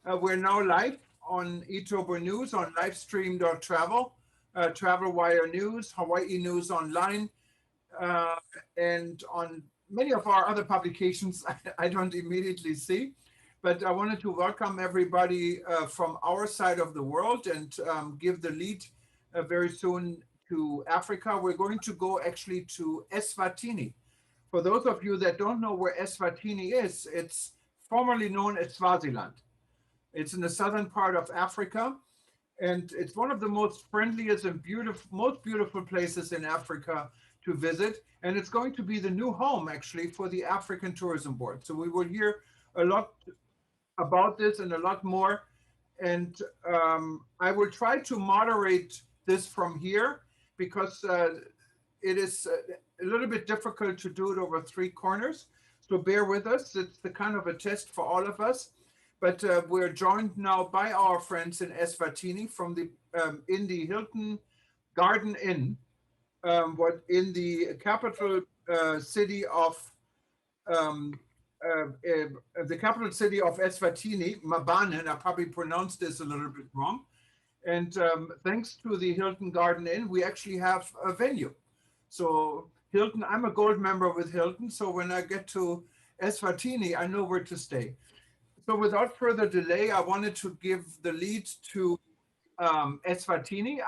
We're now live on Etober News on livestream.travel, Travel Wire News, Hawaii News Online, uh, and on many of our other publications I don't immediately see. But I wanted to welcome everybody from our side of the world and give the lead very soon to Africa. We're going to go actually to Eswatini. For those of you that don't know where Eswatini is, it's formerly known as Swaziland. It's in the southern part of Africa, and it's one of the most friendliest and most beautiful places in Africa to visit. And it's going to be the new home, actually, for the African Tourism Board. So we will hear a lot about this and a lot more. And I will try to moderate this from here because it is a little bit difficult to do it over three corners. So bear with us. It's the kind of a test for all of us. But we're joined now by our friends in Eswatini from the in the Hilton Garden Inn, what in the capital city of um, the capital city of Eswatini, Mabane, and I probably pronounced this a little bit wrong. And thanks to the Hilton Garden Inn, we actually have a venue. So Hilton, I'm a gold member with Hilton, so when I get to Eswatini, I know where to stay. So without further delay, I wanted to give the lead to Eswatini.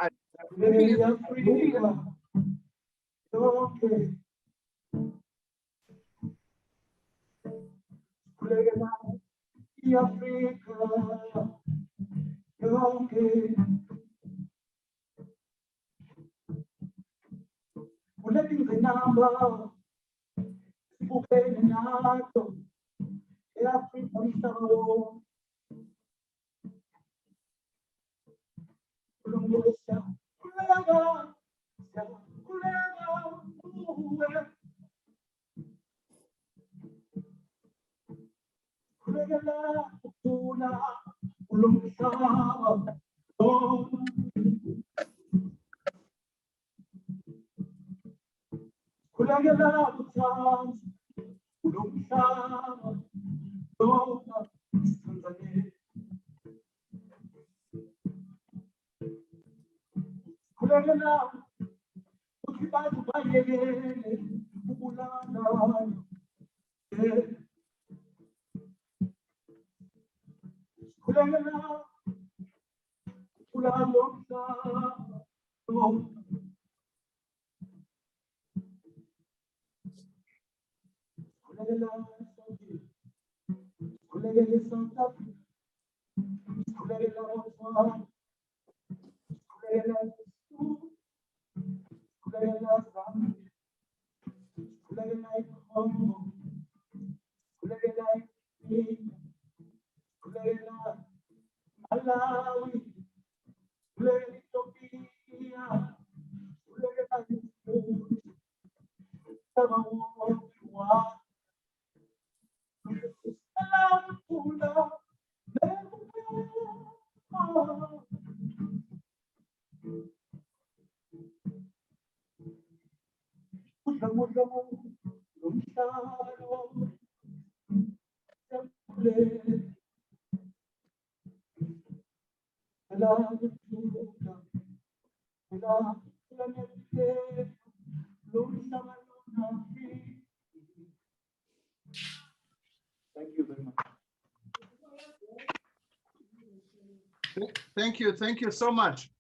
Thank you so much.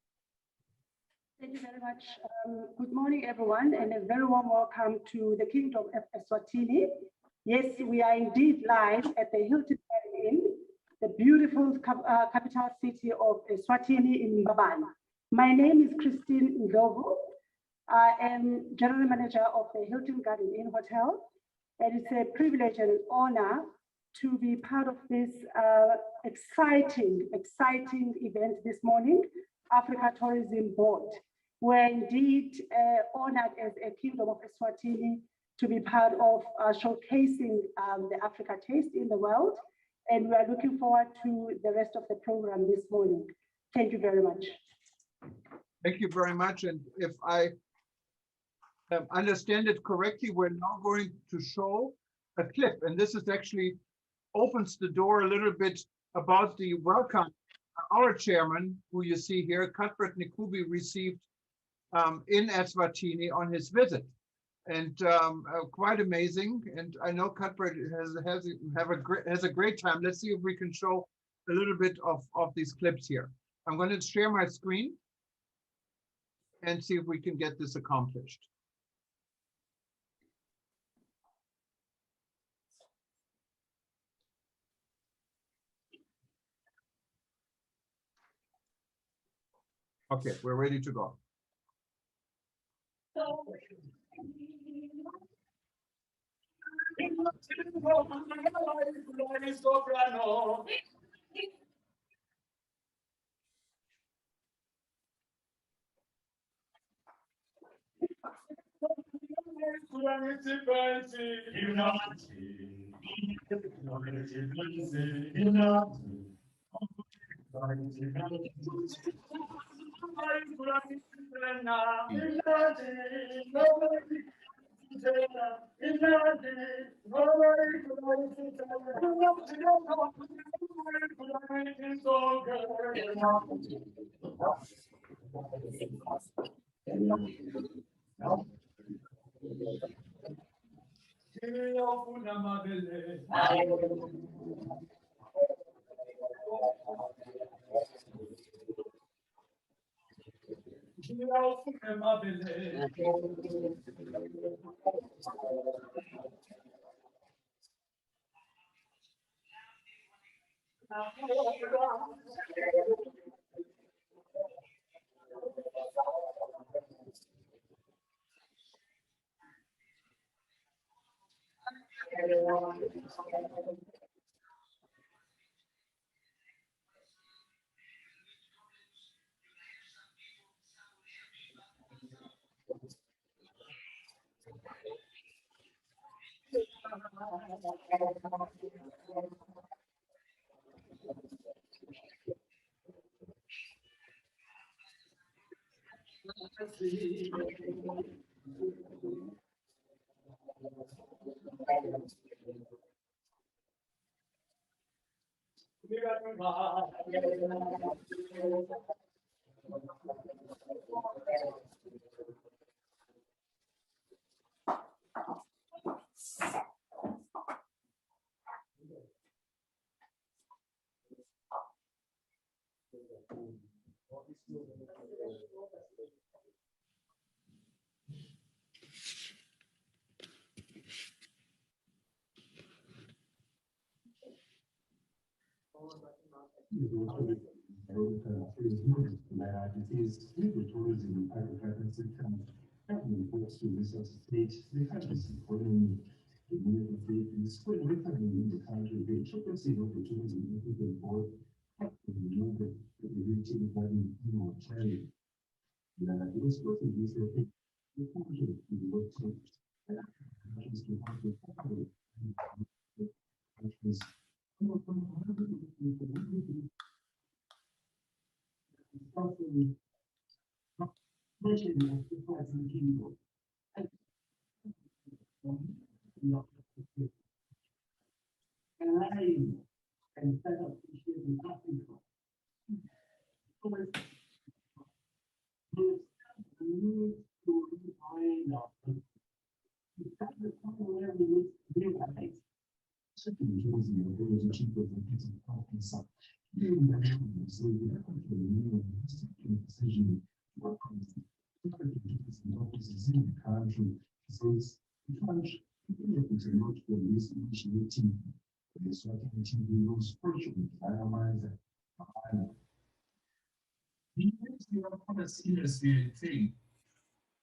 Thank you very much. Good morning, everyone, and a very warm welcome to the Kingdom of Eswatini. Yes, we are indeed live at the Hilton Garden Inn, the beautiful capital city of Eswatini in Mabane. My name is Christine Ndlovu. I am General Manager of the Hilton Garden Inn Hotel, and it's a privilege and an honor to be part of this exciting event this morning, Africa Tourism Board. We're indeed honored as a Kingdom of Eswatini to be part of showcasing the Africa taste in the world. And we are looking forward to the rest of the program this morning. Thank you very much. Thank you very much. And if I understand it correctly, we're now going to show a clip. And this is actually opens the door a little bit about the welcome our chairman, who you see here, Cuthbert Nkubi, received in Eswatini on his visit. And quite amazing. And I know Cuthbert has a great time. Let's see if we can show a little bit of these clips here. I'm going to share my screen and see if we can get this accomplished. Okay, we're ready to go.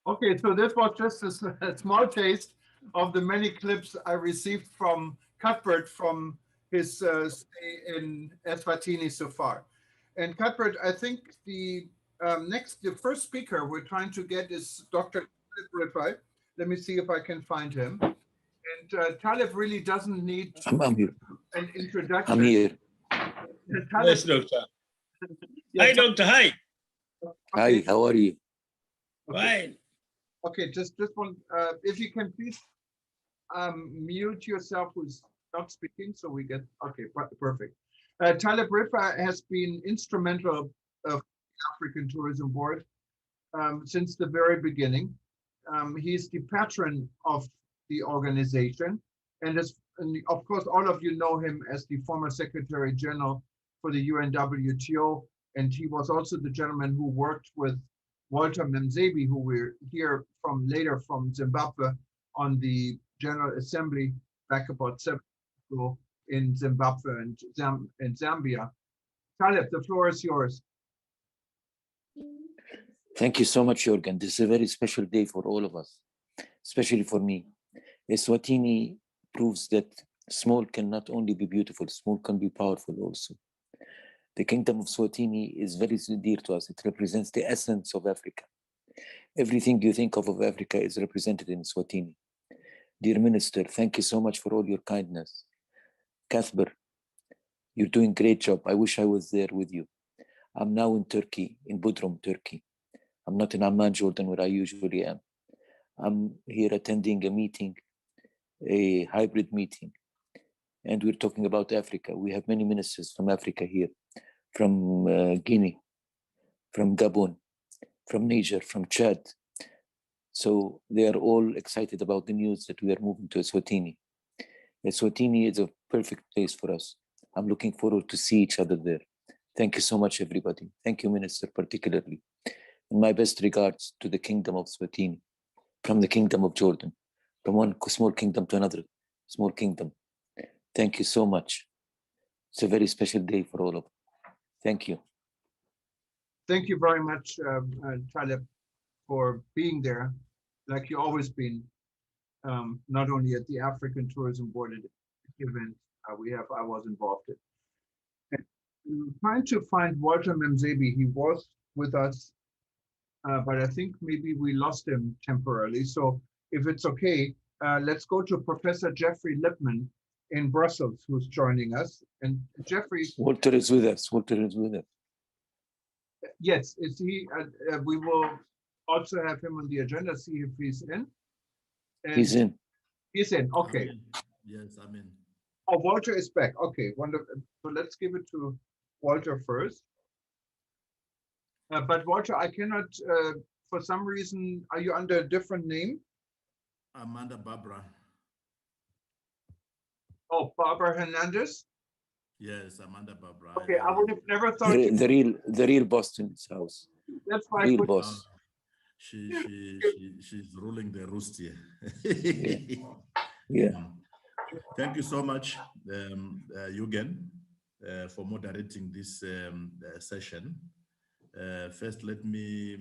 Okay, so this was just a small taste of the many clips I received from Cuthbert from his stay in Eswatini so far. And Cuthbert, I think the the first speaker we're trying to get is Dr. Talib. Let me see if I can find him. And Talib really doesn't need I'm here. an introduction. I'm here. Yes, doctor. Hi, doctor. Hi. Hi, how are you? Fine. Okay, just one. If you can please mute yourself who's not speaking, so we get. Okay, perfect. Taleb Rifa has been instrumental of the African Tourism Board since the very beginning. He's the patron of the organization, and of course, all of you know him as the former Secretary General for the UNWTO, and he was also the gentleman who worked with Walter Memzebi, who we're here from later from Zimbabwe, on the General Assembly back about 7 years ago in Zimbabwe and Zambia. Taleb, the floor is yours. Thank you so much, Jorgen. This is a very special day for all of us, especially for me. Eswatini proves that small can not only be beautiful, small can be powerful also. The Kingdom of Eswatini is very dear to us. It represents the essence of Africa. Everything you think of Africa is represented in Eswatini. Dear Minister, thank you so much for all your kindness. Cuthbert, you're doing a great job. I wish I was there with you. I'm now in Turkey, in Bodrum, Turkey. I'm not in Amman, Jordan, where I usually am. I'm here attending a meeting, a hybrid meeting, and we're talking about Africa. We have many ministers from Africa here, from Guinea, from Gabon, from Niger, from Chad. So they are all excited about the news that we are moving to Eswatini. Eswatini is a perfect place for us. I'm looking forward to see each other there. Thank you so much, everybody. Thank you, Minister, particularly. And my best regards to the Kingdom of Eswatini, from the Kingdom of Jordan, from one small kingdom to another small kingdom. Thank you so much. It's a very special day for all of us. Thank you. Thank you very much, Taleb, for being there, like you always been, not only at the African Tourism Board event I was involved in. I'm trying to find Walter Memzebi. He was with us, but I think maybe we lost him temporarily. So if it's okay, let's go to Professor Jeffrey Lipman in Brussels, who's joining us. And Jeffrey. Walter is with us. Walter is with us. Yes, is he? We will also have him on the agenda, see if he's in. And he's in. He's in, okay. Yes, I'm in. Oh, Walter is back. Okay, wonderful. So let's give it to Walter first. But Walter, I cannot, for some reason, are you under a different name? Amanda Barbara. Oh, Barbara Hernandez? Yes, Amanda Barbara. Okay, I would have never thought. The real Boston's house. That's why. Real boss. She's ruling the roost here. Yeah. Thank you so much, Eugen, for moderating this session. First, let me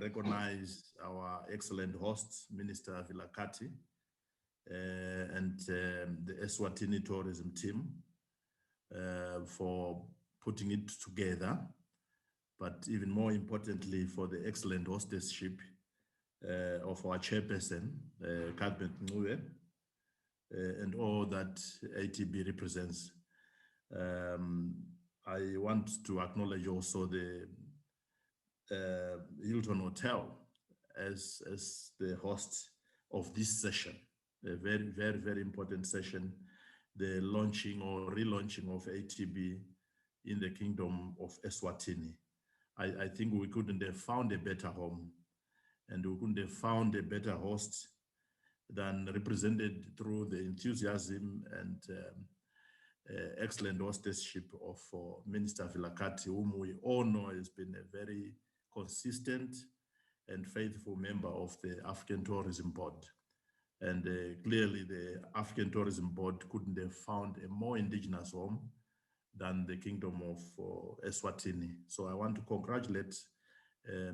recognize our excellent host, Minister Vilakati, and the Eswatini tourism team for putting it together, but even more importantly, for the excellent hostessship of our chairperson, Cuthbert Ngube, and all that ATB represents. I want to acknowledge also the Hilton Hotel as the host of this session, a very, very, very important session, the launching or relaunching of ATB in the Kingdom of Eswatini. I think we couldn't have found a better home, and we couldn't have found a better host than represented through the enthusiasm and excellent hostessship of Minister Vilakati, whom we all know has been a very consistent and faithful member of the African Tourism Board. And clearly the African Tourism Board couldn't have found a more indigenous home than the Kingdom of Eswatini. So I want to congratulate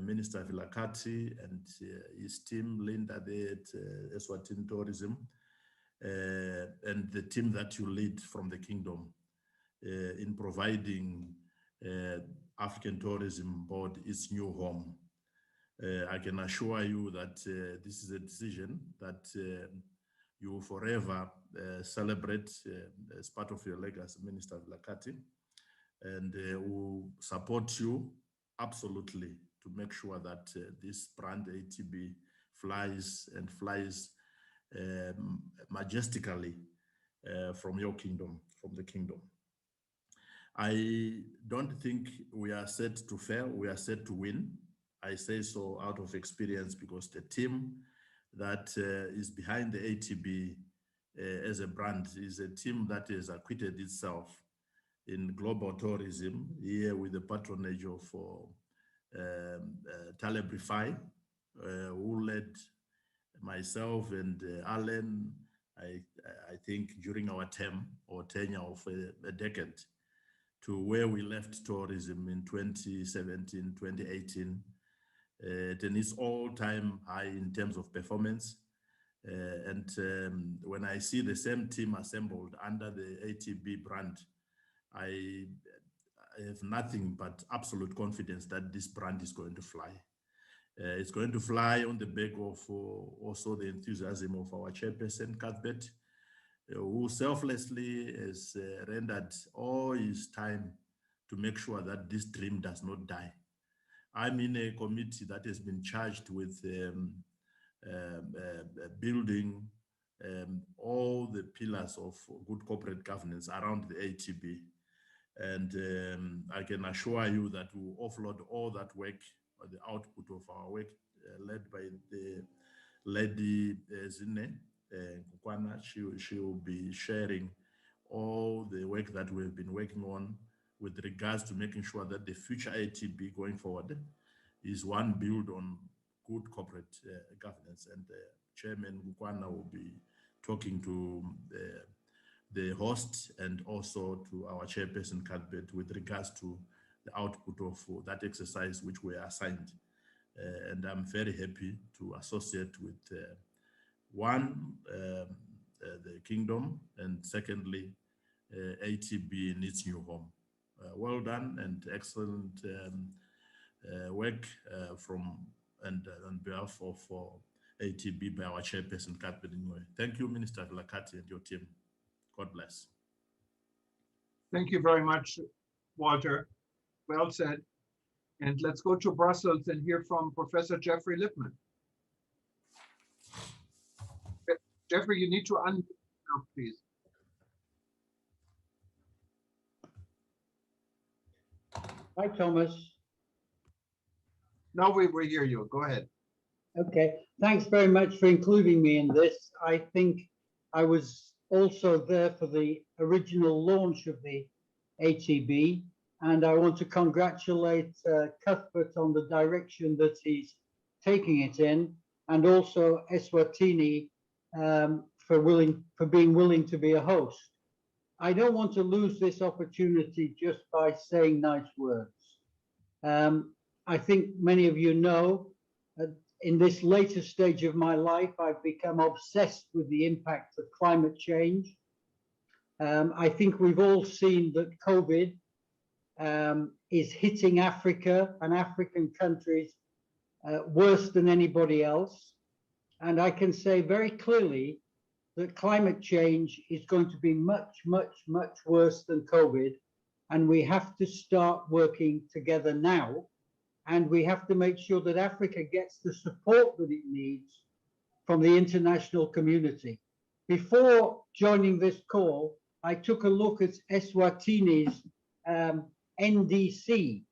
Minister Vilakati and his team, Linda there at Eswatini Tourism, and the team that you lead from the Kingdom in providing African Tourism Board its new home. I can assure you that this is a decision that you will forever celebrate as part of your legacy, Minister Vilakati, and will support you absolutely to make sure that this brand ATB flies and flies majestically from your kingdom, from the Kingdom. I don't think we are set to fail, we are set to win. I say so out of experience because the team that is behind the ATB as a brand is a team that has acquitted itself in global tourism here with the patronage of Taleb Rifai, who led myself and Alan, I think during our term or tenure of a decade, to where we left tourism in 2017, 2018, at an all-time high in terms of performance. When I see the same team assembled under the ATB brand, I have nothing but absolute confidence that this brand is going to fly. It's going to fly on the back of also the enthusiasm of our chairperson, Cuthbert, who selflessly has rendered all his time to make sure that this dream does not die. I'm in a committee that has been charged with building all the pillars of good corporate governance around the ATB. And I can assure you that we'll offload all that work, or the output of our work, led by the lady Zine Kukwana. She will be sharing all the work that we've been working on with regards to making sure that the future ATB going forward is one built on good corporate governance. And Chairman Kukwana will be talking to the host and also to our chairperson Cuthbert with regards to the output of that exercise which we are assigned. And I'm very happy to associate with the Kingdom, and secondly, ATB in its new home. Well done and excellent work on behalf of ATB by our chairperson Cuthbert. Thank you, Minister Vilakazi and your team. God bless. Thank you very much, Walter. Well said. And let's go to Brussels and hear from Professor Jeffrey Lippman. Jeffrey, you need to unmute now, please. Hi, Thomas. Now we hear you. Go ahead. Okay, thanks very much for including me in this. I think I was also there for the original launch of the ATB, and I want to congratulate Cuthbert on the direction that he's taking it in, and also Eswatini for being willing to be a host. I don't want to lose this opportunity just by saying nice words. I think many of you know, in this later stage of my life, I've become obsessed with the impact of climate change. I think we've all seen that COVID is hitting Africa and African countries worse than anybody else. And I can say very clearly that climate change is going to be much, much, much worse than COVID. And we have to start working together now. And we have to make sure that Africa gets the support that it needs from the international community. Before joining this call, I took a look at Eswatini's NDC.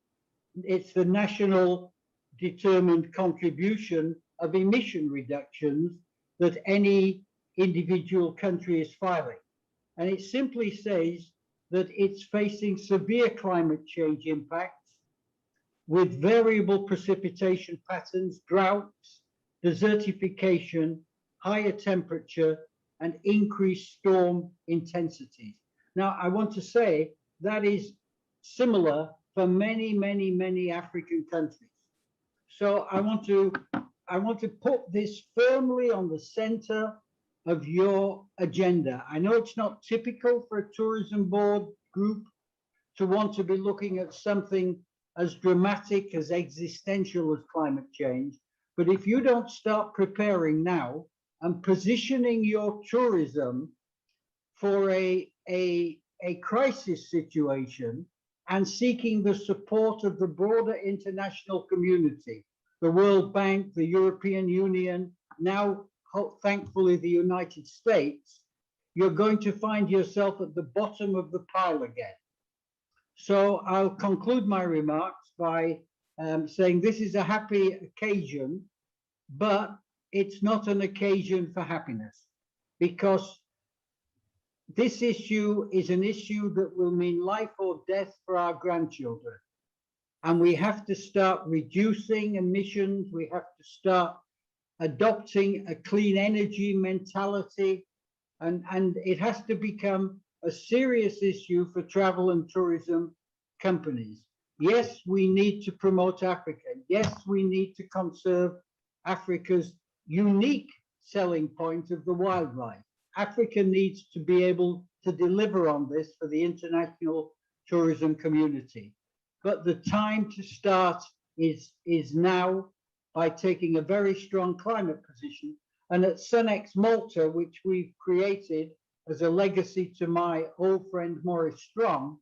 It's the National Determined Contribution of Emission Reductions that any individual country is filing. And it simply says that it's facing severe climate change impacts with variable precipitation patterns, droughts, desertification, higher temperature, and increased storm intensities. Now, I want to say that is similar for many, many, many African countries. So I want to put this firmly on the center of your agenda. I know it's not typical for a tourism board group to want to be looking at something as dramatic, as existential as climate change. But if you don't start preparing now and positioning your tourism for a crisis situation and seeking the support of the broader international community, the World Bank, the European Union, now thankfully the United States, you're going to find yourself at the bottom of the pile again. So I'll conclude my remarks by saying this is a happy occasion, but it's not an occasion for happiness, because this issue is an issue that will mean life or death for our grandchildren. And we have to start reducing emissions. We have to start adopting a clean energy mentality. And it has to become a serious issue for travel and tourism companies. Yes, we need to promote Africa. Yes, we need to conserve Africa's unique selling point of the wildlife. Africa needs to be able to deliver on this for the international tourism community. But the time to start is now, by taking a very strong climate position. And at Sunex Malta, which we've created as a legacy to my old friend Maurice Strong,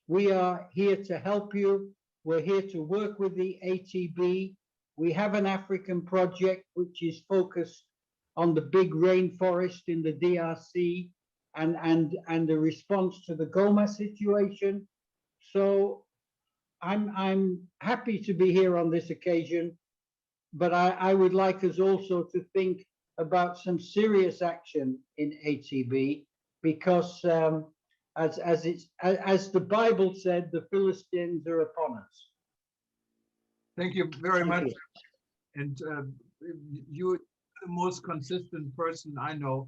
we are here to help you. We're here to work with the ATB. We have an African project which is focused on the big rainforest in the DRC and the response to the Goma situation. So I'm happy to be here on this occasion, but I would like us also to think about some serious action in ATB, because as the Bible said, the Philistines are upon us. Thank you very Thank much. you. And you're the most consistent person I know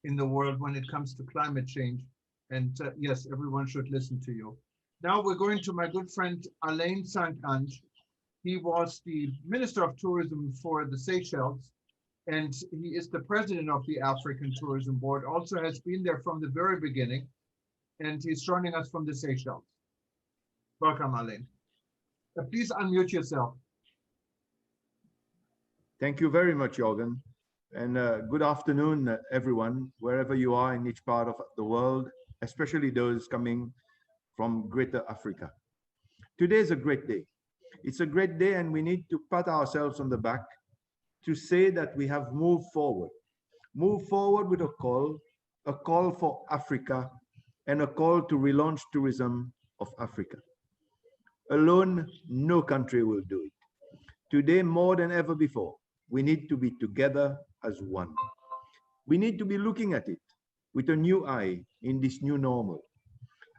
in the world when it comes to climate change. And yes, everyone should listen to you. Now we're going to my good friend Alain Saint-Ange. He was the Minister of Tourism for the Seychelles, and he is the president of the African Tourism Board, also has been there from the very beginning, and he's joining us from the Seychelles. Welcome, Alain. Please unmute yourself. Thank you very much, Jorgen. And good afternoon, everyone, wherever you are in each part of the world, especially those coming from Greater Africa. Today is a great day. It's a great day, and we need to pat ourselves on the back to say that we have moved forward with a call for Africa, and a call to relaunch tourism of Africa. Alone, no country will do it. Today, more than ever before, we need to be together as one. We need to be looking at it with a new eye in this new normal.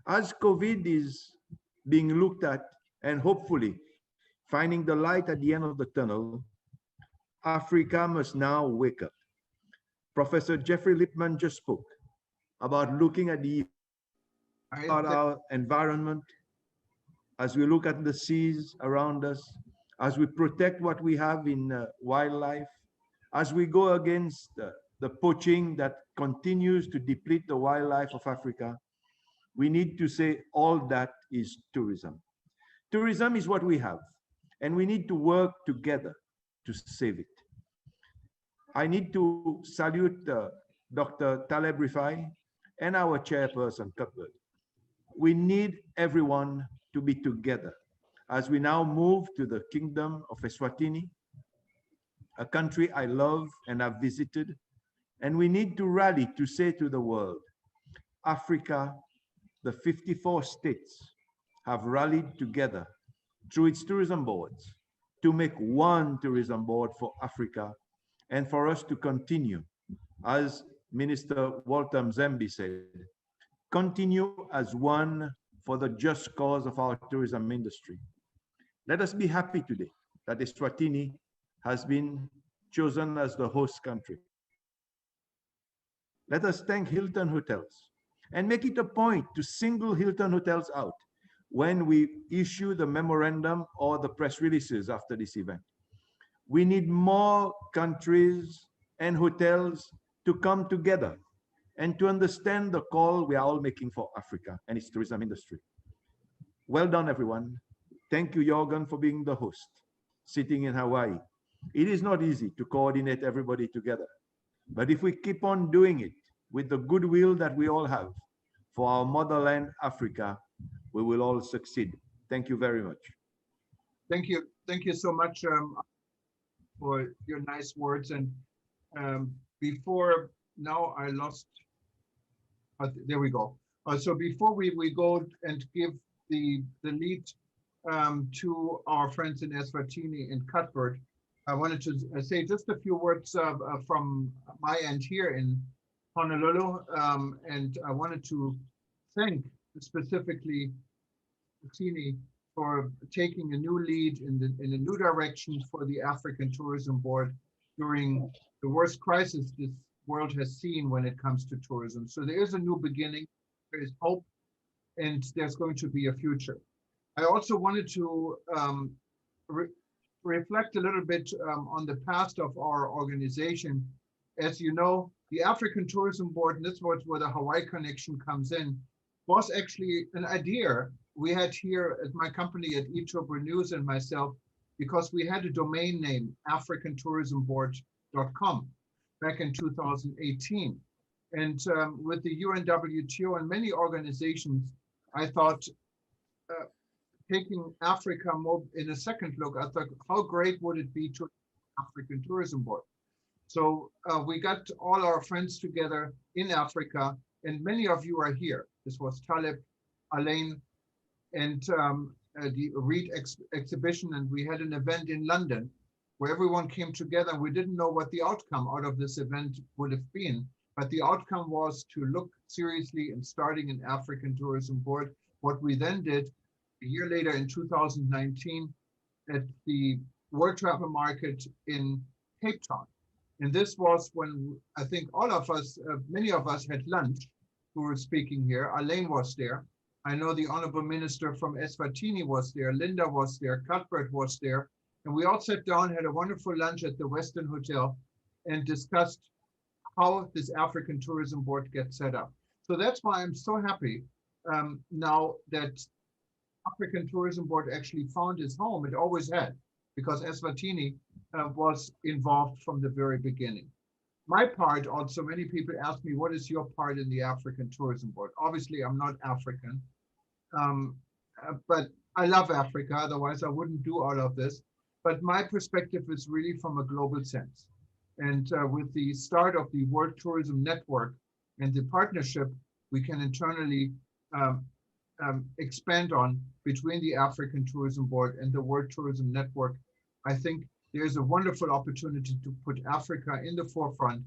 As COVID is being looked at and hopefully finding the light at the end of the tunnel, Africa must now wake up. Professor Jeffrey Lippman just spoke about looking at our environment, as we look at the seas around us, as we protect what we have in wildlife, as we go against the poaching that continues to deplete the wildlife of Africa. We need to say all that is tourism. Tourism is what we have, and we need to work together to save it. I need to salute Dr. Taleb Rifai and our chairperson, Cuthbert. We need everyone to be together as we now move to the Kingdom of Eswatini, a country I love and have visited. And we need to rally to say to the world, Africa, the 54 states have rallied together through its tourism boards to make one tourism board for Africa, and for us to continue, as Minister Walter Mzembe said, continue as one for the just cause of our tourism industry. Let us be happy today that Eswatini has been chosen as the host country. Let us thank Hilton Hotels and make it a point to single Hilton Hotels out when we issue the memorandum or the press releases after this event. We need more countries and hotels to come together and to understand the call we are all making for Africa and its tourism industry. Well done, everyone. Thank you, Jorgen, for being the host, sitting in Hawaii. It is not easy to coordinate everybody together, but if we keep on doing it with the goodwill that we all have for our motherland, Africa, we will all succeed. Thank you very much. Thank you. Thank you so much for your nice words. And before now, I lost, there we go. So before we go and give the lead to our friends in Eswatini and Cuthbert, I wanted to say just a few words from my end here in Honolulu, and I wanted to thank specifically Eswatini for taking a new lead in a new direction for the African Tourism Board during the worst crisis this world has seen when it comes to tourism. So there is a new beginning, there is hope, and there's going to be a future. I also wanted to reflect a little bit on the past of our organization. As you know, the African Tourism Board, and this was where the Hawaii connection comes in, was actually an idea we had here at my company at Etober News and myself, because we had a domain name, africantourismboard.com, back in 2018. And with the UNWTO and many organizations, I thought, taking Africa more in a second look, I thought, how great would it be to African Tourism Board? So we got all our friends together in Africa, and many of you are here. This was Taleb, Alain, and the READ exhibition, and we had an event in London where everyone came together. We didn't know what the outcome out of this event would have been, but the outcome was to look seriously in starting an African Tourism Board. What we then did a year later in 2019 at the World Travel Market in Cape Town. And this was when I think all of us, many of us had lunch who were speaking here. Alain was there. I know the Honorable Minister from Eswatini was there. Linda was there. Cuthbert was there. And we all sat down, had a wonderful lunch at the Western Hotel and discussed how this African Tourism Board gets set up. So that's why I'm so happy now that African Tourism Board actually found its home. It always had, because Eswatini was involved from the very beginning. My part also, many people ask me, what is your part in the African Tourism Board? Obviously, I'm not African, but I love Africa, otherwise I wouldn't do all of this. But my perspective is really from a global sense. And with the start of the World Tourism Network and the partnership we can internally expand on between the African Tourism Board and the World Tourism Network, I think there's a wonderful opportunity to put Africa in the forefront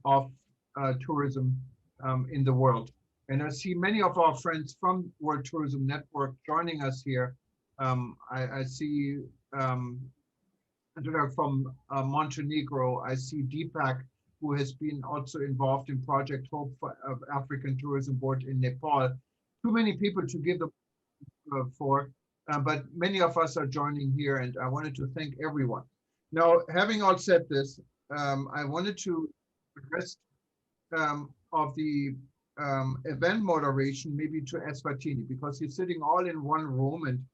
of tourism in the world. And I see many of our friends from World Tourism Network joining us here. I see from Montenegro, I see Deepak, who has been also involved in Project Hope of African Tourism Board in Nepal. Too many people to give the for, but many of us are joining here, and I wanted to thank everyone. Now, having all said this, I wanted to address of the event moderation maybe to Eswatini, because he's sitting all in one room, and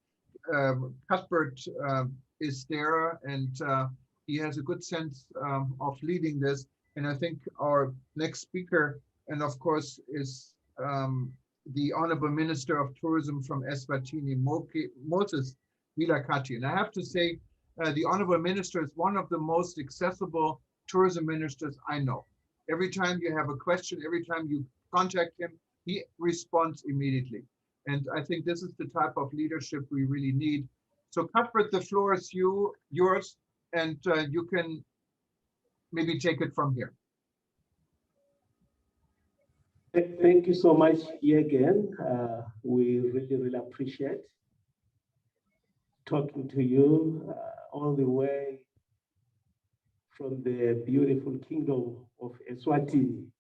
Cuthbert is there, and he has a good sense of leading this. And I think our next speaker, and of course, is the Honorable Minister of Tourism from Eswatini, Moses Vilakati. And I have to say, the Honorable Minister is one of the most accessible tourism ministers I know. Every time you have a question, every time you contact him, he responds immediately. And I think this is the type of leadership we really need. So Cuthbert, the floor is yours, and you can maybe take it from here. Thank you so much, again. We really appreciate talking to you all the way from the beautiful kingdom of Eswatini.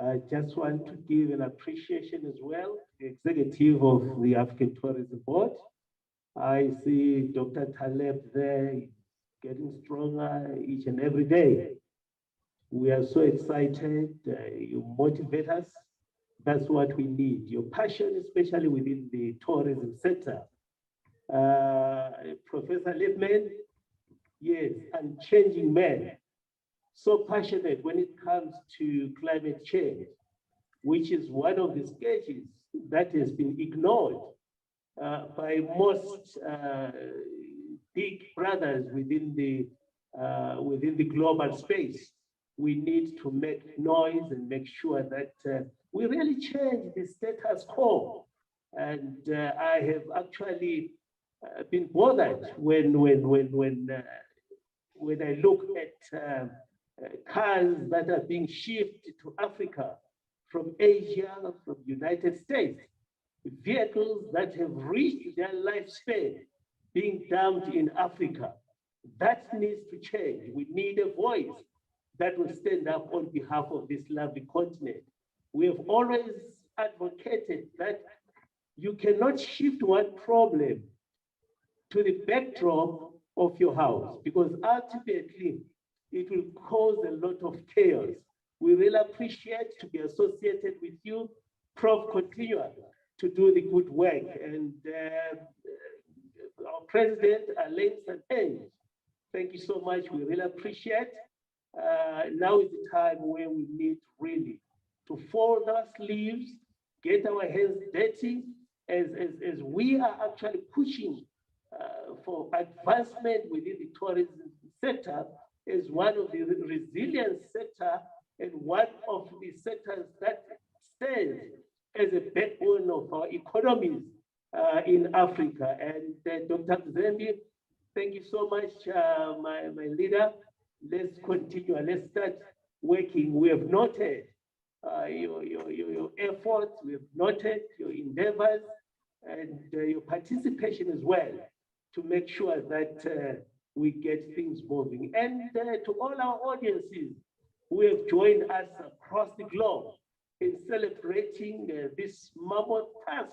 I just want to give an appreciation as well to the executive of the African Tourism Board. I see Dr. Taleb there getting stronger each and every day. We are so excited. You motivate us. That's what we need. Your passion, especially within the tourism sector. Professor Lippman, yes, and changing man. So passionate when it comes to climate change, which is one of the stages that has been ignored by most big brothers within the global space. We need to make noise and make sure that we really change the status quo And I have actually been bothered when I look at cars that are being shipped to Africa from Asia, from United States, vehicles that have reached their lifespan being dumped in Africa. That needs to change. We need a voice that will stand up on behalf of this lovely continent. We have always advocated that you cannot shift one problem to the backdrop of your house, because ultimately it will cause a lot of chaos. We really appreciate to be associated with you, Prof. Continua, to do the good work. And our president, Alain Saneng, thank you so much. We really appreciate. Now is the time where we need really to fold our sleeves, get our hands dirty, as we are actually pushing for advancement within the tourism sector as one of the resilient sector and one of the sectors that stands as a backbone of our economies in Africa. And Dr. Zembi, thank you so much, my leader. Let's continue. Let's start working. We have noted your efforts. We have noted your endeavors and your participation as well to make sure that we get things moving. And to all our audiences who have joined us across the globe in celebrating this mammoth task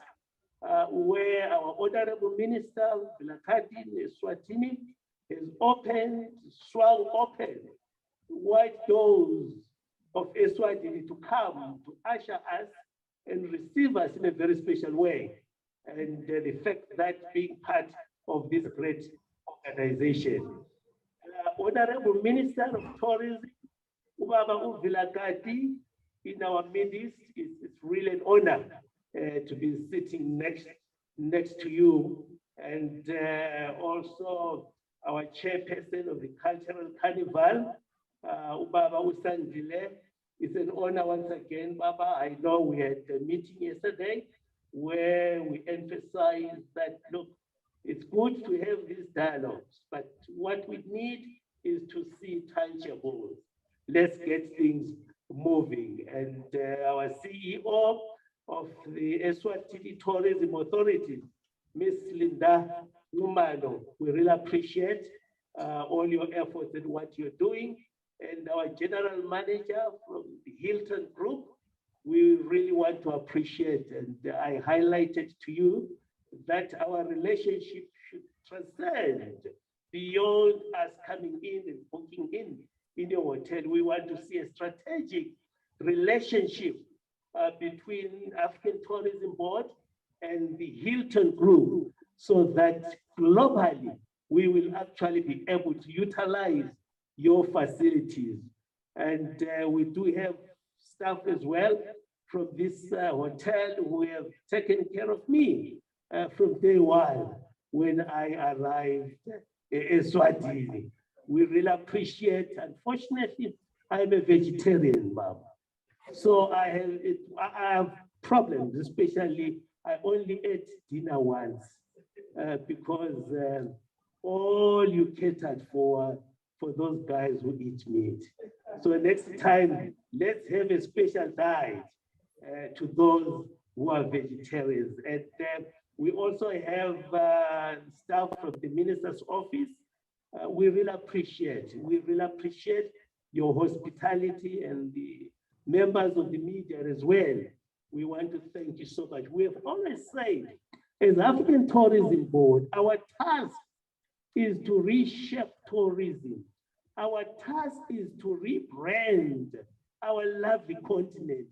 where our Honorable Minister, Vilakazi Eswatini, has swung open wide doors of Eswatini to come to usher us and receive us in a very special way. And the fact that being part of this great organization. Honorable Minister of Tourism, Ubaba Vilakazi, in our midst, it's really an honor to be sitting next to you. And also our chairperson of the Cultural Carnival, Ubaba Usandile. It's an honor once again, Baba. I know we had a meeting yesterday where we emphasized that, look, it's good to have these dialogues, but what we need is to see tangible. Let's get things moving. And our CEO of the Eswatini Tourism Authority, Miss Linda Numano, we really appreciate all your efforts and what you're doing. And our general manager from the Hilton Group, we really want to appreciate, and I highlighted to you that our relationship should transcend beyond us coming in and booking in your hotel. We want to see a strategic relationship between African Tourism Board and the Hilton Group, so that globally we will actually be able to utilize your facilities. And we do have staff as well from this hotel who have taken care of me from day one when I arrived in Eswatini. We really appreciate. Unfortunately, I'm a vegetarian, Mama. So I have problems, especially I only ate dinner once because all you catered for those guys who eat meat. So next time, let's have a special diet to those who are vegetarians. And we also have staff from the minister's office. We really appreciate your hospitality, and the members of the media as well. We want to thank you so much. We have always said, as African Tourism Board, our task is to reshape tourism. Our task is to rebrand our lovely continent.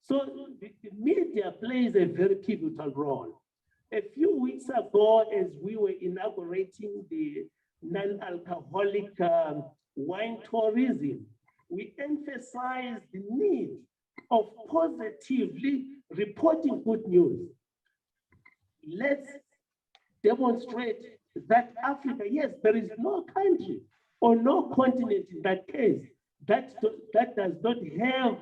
So the media plays a very pivotal role. A few weeks ago, as we were inaugurating the non-alcoholic wine tourism, we emphasized the need of positively reporting good news. Let's demonstrate that Africa, yes, there is no country or no continent in that case that does not have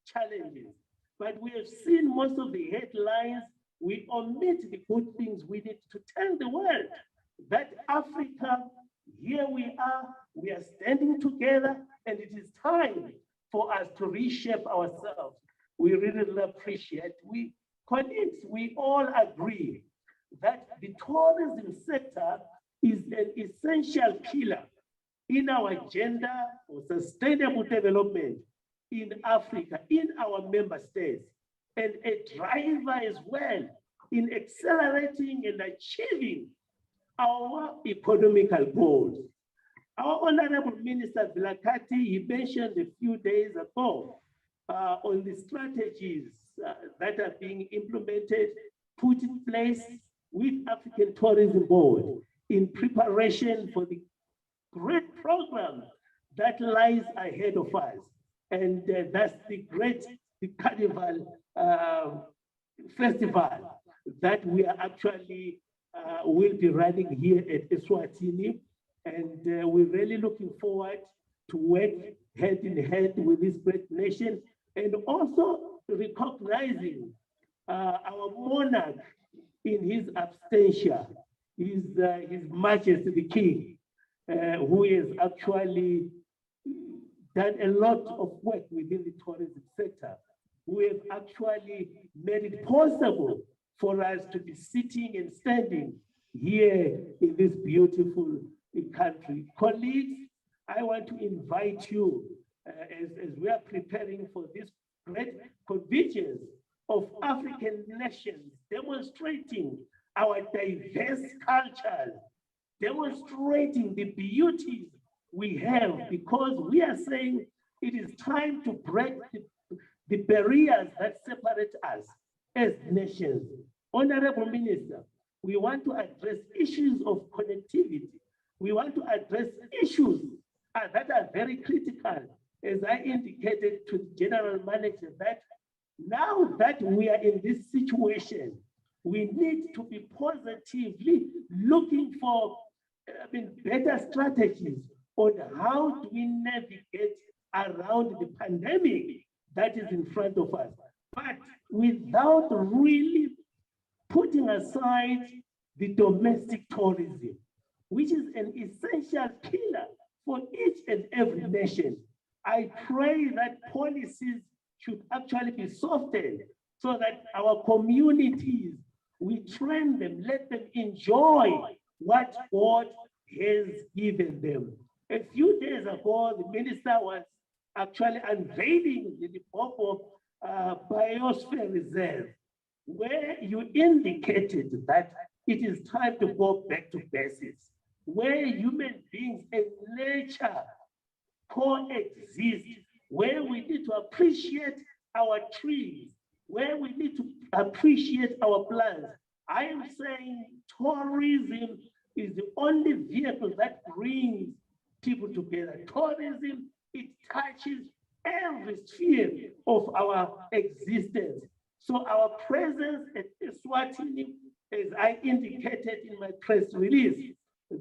challenges. But we have seen most of the headlines we omit the good things. We need to tell the world that Africa, here we are standing together, and it is time for us to reshape ourselves. We really appreciate, colleagues, we all agree that the tourism sector is an essential pillar in our agenda for sustainable development in Africa, in our member states, and a driver as well in accelerating and achieving our economical goals. Our Honorable Minister Vilakati, he mentioned a few days ago on the strategies that are being implemented, put in place with African Tourism Board in preparation for the great program that lies ahead of us. And that's the Carnival Festival that we are actually will be running here at Eswatini. And we're really looking forward to work hand in hand with this great nation, and also recognizing our monarch in his absentia, His Majesty the King, who has actually done a lot of work within the tourism sector, who have actually made it possible for us to be sitting and standing here in this beautiful country. Colleagues, I want to invite you as we are preparing for this great convergence of African nations, demonstrating our diverse cultures, demonstrating the beauties we have, because we are saying it is time to break the barriers that separate us as nations. Honorable Minister, we want to address issues of connectivity. We want to address issues that are very critical, as I indicated to the General Manager, that now that we are in this situation, we need to be positively looking for better strategies on how do we navigate around the pandemic that is in front of us, but without really putting aside the domestic tourism, which is an essential pillar for each and every nation. I pray that policies should actually be softened so that our communities, we train them, let them enjoy what God has given them. A few days ago, the minister was actually unveiling the Limpopo Biosphere Reserve, where you indicated that it is time to go back to basics, where human beings and nature coexist, where we need to appreciate our trees, where we need to appreciate our plants. I am saying tourism is the only vehicle that brings people together. Tourism, it touches every sphere of our existence. So our presence at Eswatini, as I indicated in my press release,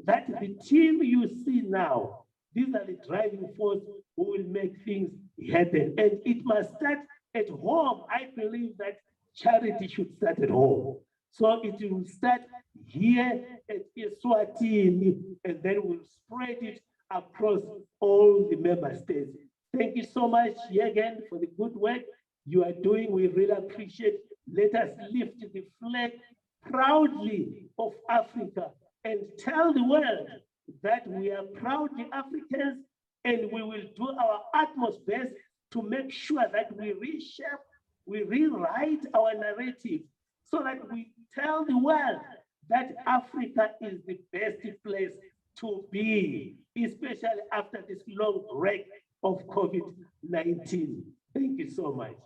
that the team you see now, these are the driving force who will make things happen. And it must start at home. I believe that charity should start at home. So it will start here at Eswatini, and then we'll spread it across all the member states. Thank you so much, again, for the good work you are doing. We really appreciate. Let us lift the flag proudly of Africa and tell the world that we are proudly Africans, and we will do our utmost best to make sure that we reshape, we rewrite our narrative so that we tell the world that Africa is the best place to be, especially after this long break of COVID-19. Thank you so much.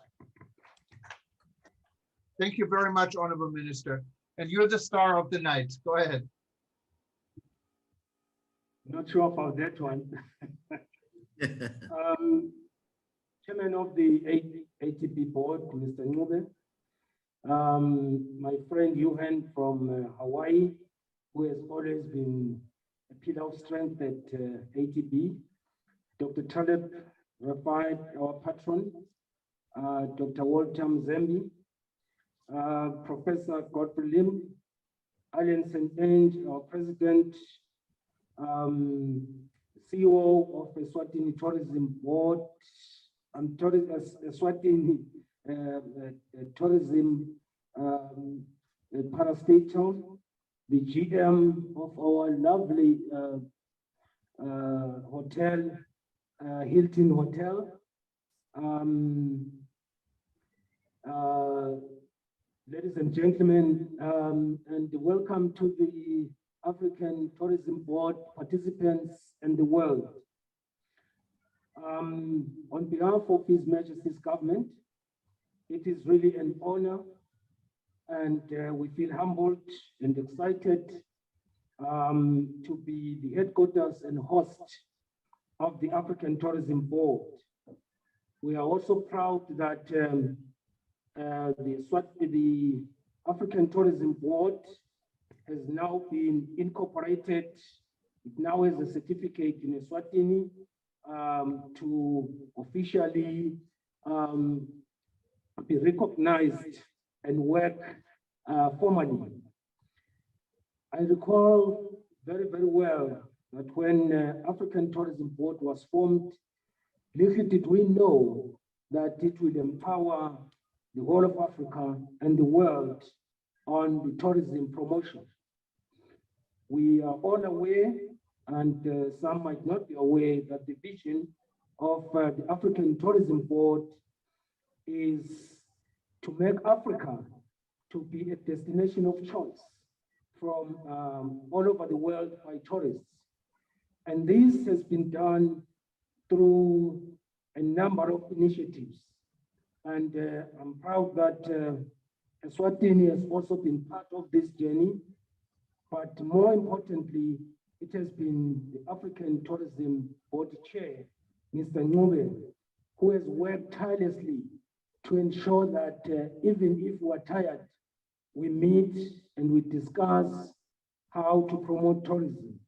Thank you very much, Honorable Minister. And you're the star of the night. Go ahead. Not sure about that one. Chairman of the ATP board, Mr. Ngube, my friend Johan from Hawaii, who has always been a pillar of strength at ATB, Dr. Taleb Rafai, our patron, Dr. Walter Mzembi, Professor Godfrey Lim, Allian St. Ange, our president, CEO of the Eswatini Tourism Board, Eswatini Tourism Parastatal, the GM of our lovely hotel, Hilton Hotel. Ladies and gentlemen, and welcome to the African Tourism Board participants and the world. On behalf of His Majesty's government, it is really an honor, and we feel humbled and excited to be the headquarters and host of the African Tourism Board. We are also proud that the African Tourism Board has now been incorporated. It now has a certificate in Eswatini to officially be recognized and work formally. I recall very, very well that when African Tourism Board was formed, little did we know that it will empower the whole of Africa and the world on the tourism promotion. We are all aware, and some might not be aware, that the vision of the African Tourism Board is to make Africa to be a destination of choice from all over the world by tourists. And this has been done through a number of initiatives. And I'm proud that Eswatini has also been part of this journey. But more importantly, it has been the African Tourism Board Chair, Mr. Ngube, who has worked tirelessly to ensure that even if we're tired, we meet and we discuss how to promote tourism.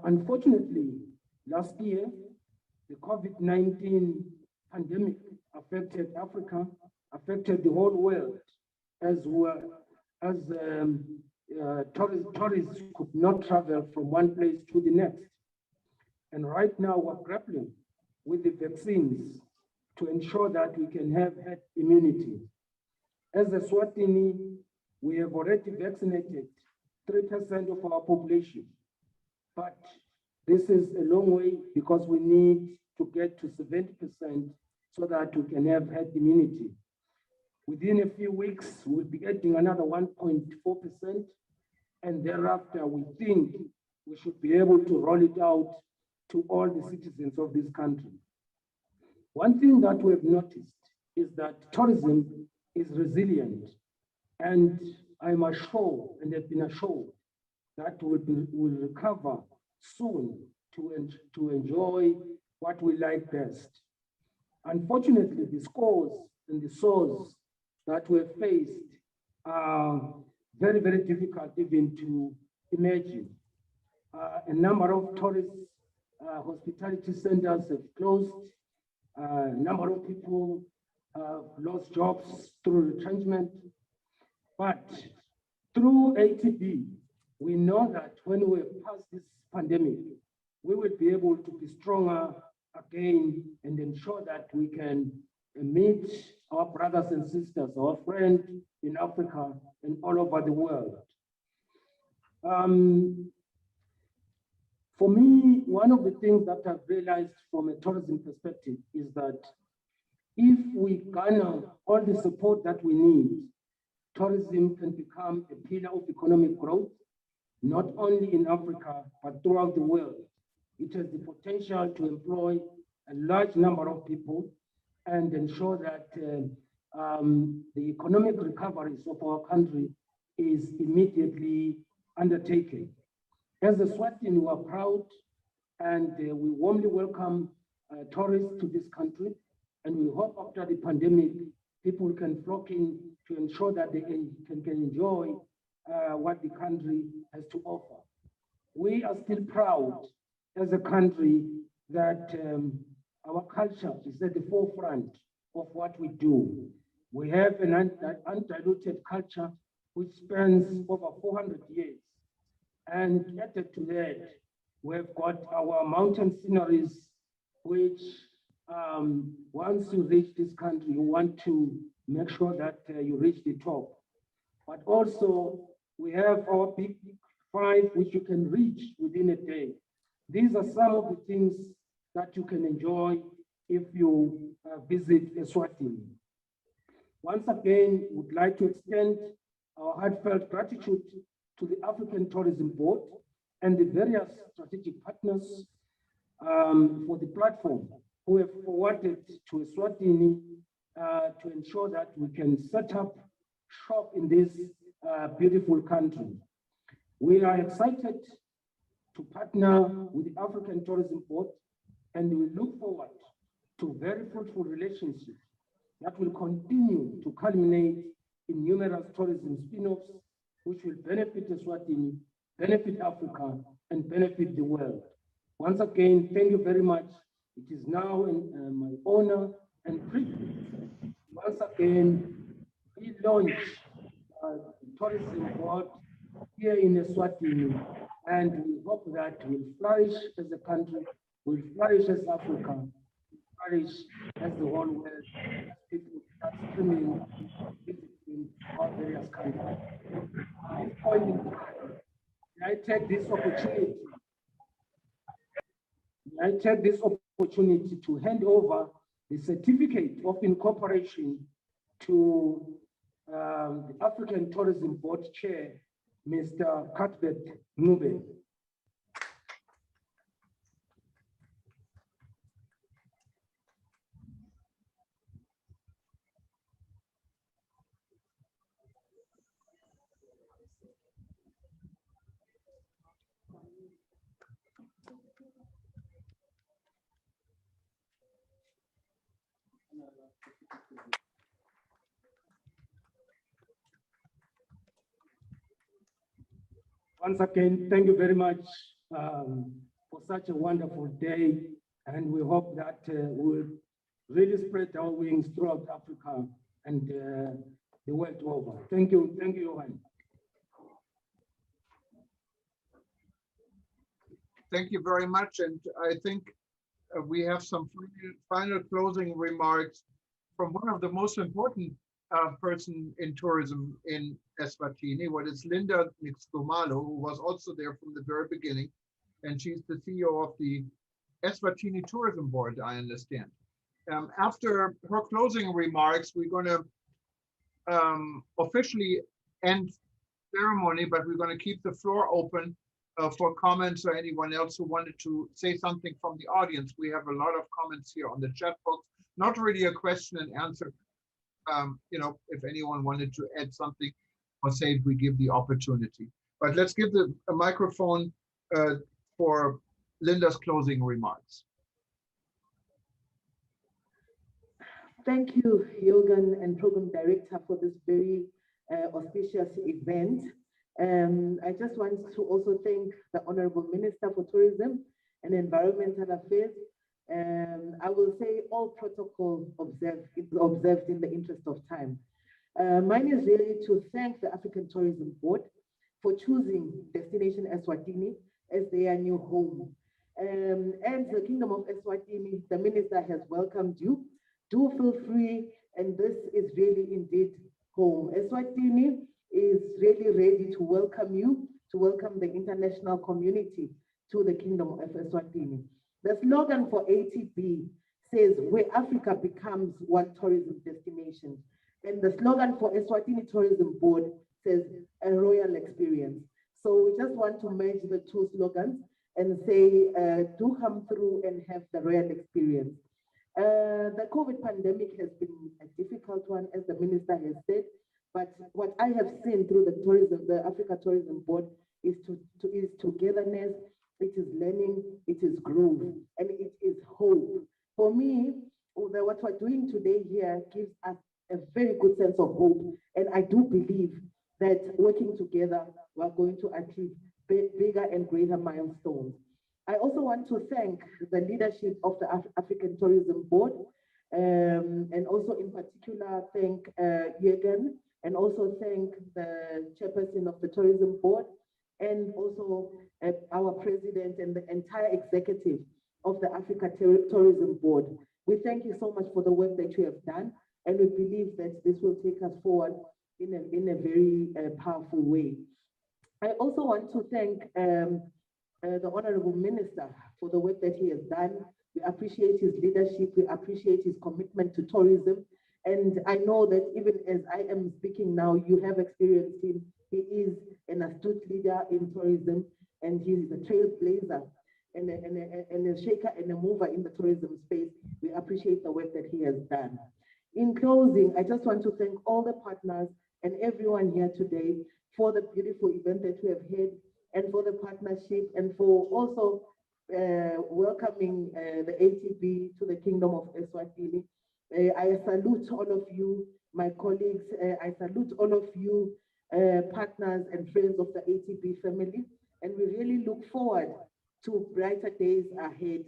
Unfortunately, last year, the COVID-19 pandemic affected Africa, affected the whole world, as tourists could not travel from one place to the next. And right now we're grappling with the vaccines to ensure that we can have herd immunity. As a Eswatini, we have already vaccinated 3% of our population, but this is a long way because we need to get to 70% so that we can have herd immunity. Within a few weeks, we'll be adding another 1.4%, and thereafter, we think we should be able to roll it out to all the citizens of this country. One thing that we've noticed is that tourism is resilient, and I'm assured and have been assured that we'll recover soon to enjoy what we like best. Unfortunately, the scores and the sores that we've faced are very, very difficult even to imagine. A number of tourist hospitality centers have closed. A number of people lost jobs through retrenchment. But through ATB, we know that when we pass this pandemic, we will be able to be stronger again and ensure that we can meet our brothers and sisters, our friends in Africa and all over the world. For me, one of the things that I've realized from a tourism perspective is that if we garner all the support that we need, tourism can become a pillar of economic growth, not only in Africa, but throughout the world. It has the potential to employ a large number of people and ensure that the economic recoveries of our country is immediately undertaken. As a Eswatini, we are proud and we warmly welcome tourists to this country, and we hope after the pandemic, people can flock in to ensure that they can enjoy what the country has to offer. We are still proud as a country that our culture is at the forefront of what we do. We have an undiluted culture which spans over 400 years. And added to that, we've got our mountain sceneries, which once you reach this country, you want to make sure that you reach the top. But also, we have our big five, which you can reach within a day. These are some of the things that you can enjoy if you visit Eswatini. Once again, would like to extend our heartfelt gratitude to the African Tourism Board and the various strategic partners for the platform who have forwarded to Eswatini to ensure that we can set up shop in this beautiful country. We are excited to partner with the African Tourism Board, and we look forward to very fruitful relationships that will continue to culminate in numerous tourism spin-offs, which will benefit Eswatini, benefit Africa, and benefit the world. Once again, thank you very much. It is now my honor and privilege once again relaunch the tourism board here in Eswatini, and we hope that we'll flourish as a country, we'll flourish as Africa, we'll flourish as the whole world, as people start streaming, visiting our various countries. At this point in time, I take this opportunity to hand over the certificate of incorporation to the African Tourism Board Chair, Mr. Cuthbert Ngube. Once again, thank you very much for such a wonderful day, and we hope that we'll really spread our wings throughout Africa and the world over. Thank you, Johan. Thank you very much, and I think we have some final closing remarks from one of the most important person in tourism in Eswatini, what is Linda Nixkumalo, who was also there from the very beginning, and she's the CEO of the Eswatini Tourism Board, I understand. After her closing remarks, we're going to officially end ceremony, but we're going to keep the floor open for comments or anyone else who wanted to say something from the audience. We have a lot of comments here on the chat box, not really a question and answer. You know, if anyone wanted to add something or say, we give the opportunity. But let's give a microphone for Linda's closing remarks. Thank you, Jürgen and Program Director, for this very auspicious event. I just want to also thank the Honorable Minister for Tourism and Environmental Affairs. I will say all protocol observed in the interest of time. Mine is really to thank the African Tourism Board for choosing Destination Eswatini as their new home. And the Kingdom of Eswatini, the Minister has welcomed you. Do feel free, and this is really indeed home. Eswatini is really ready to welcome you, to welcome the international community to the Kingdom of Eswatini. The slogan for ATB says, where Africa becomes one tourism destination. And the slogan for Eswatini Tourism Board says, a royal experience. So we just want to merge the two slogans and say, do come through and have the royal experience. The COVID pandemic has been a difficult one, as the Minister has said, but what I have seen through the Africa Tourism Board is togetherness, it is learning, it is growth, and it is hope. For me, what we're doing today here gives us a very good sense of hope, and I do believe that working together, we're going to achieve bigger and greater milestones. I also want to thank the leadership of the African Tourism Board And also in particular, thank Jürgen, and also thank the chairperson of the tourism board, and also our president and the entire executive of the Africa Tourism Board. We thank you so much for the work that you have done, and we believe that this will take us forward in a very powerful way. I also want to thank the Honorable Minister for the work that he has done. We appreciate his leadership, we appreciate his commitment to tourism. And I know that even as I am speaking now, you have experienced him. He is an astute leader in tourism, and he's a trailblazer and a shaker and a mover in the tourism space. We appreciate the work that he has done. In closing, I just want to thank all the partners and everyone here today for the beautiful event that we have had, and for the partnership, and for also welcoming the ATB to the Kingdom of Eswatini. I salute all of you, my colleagues. I salute all of you, partners and friends of the ATB family, and we really look forward to brighter days ahead.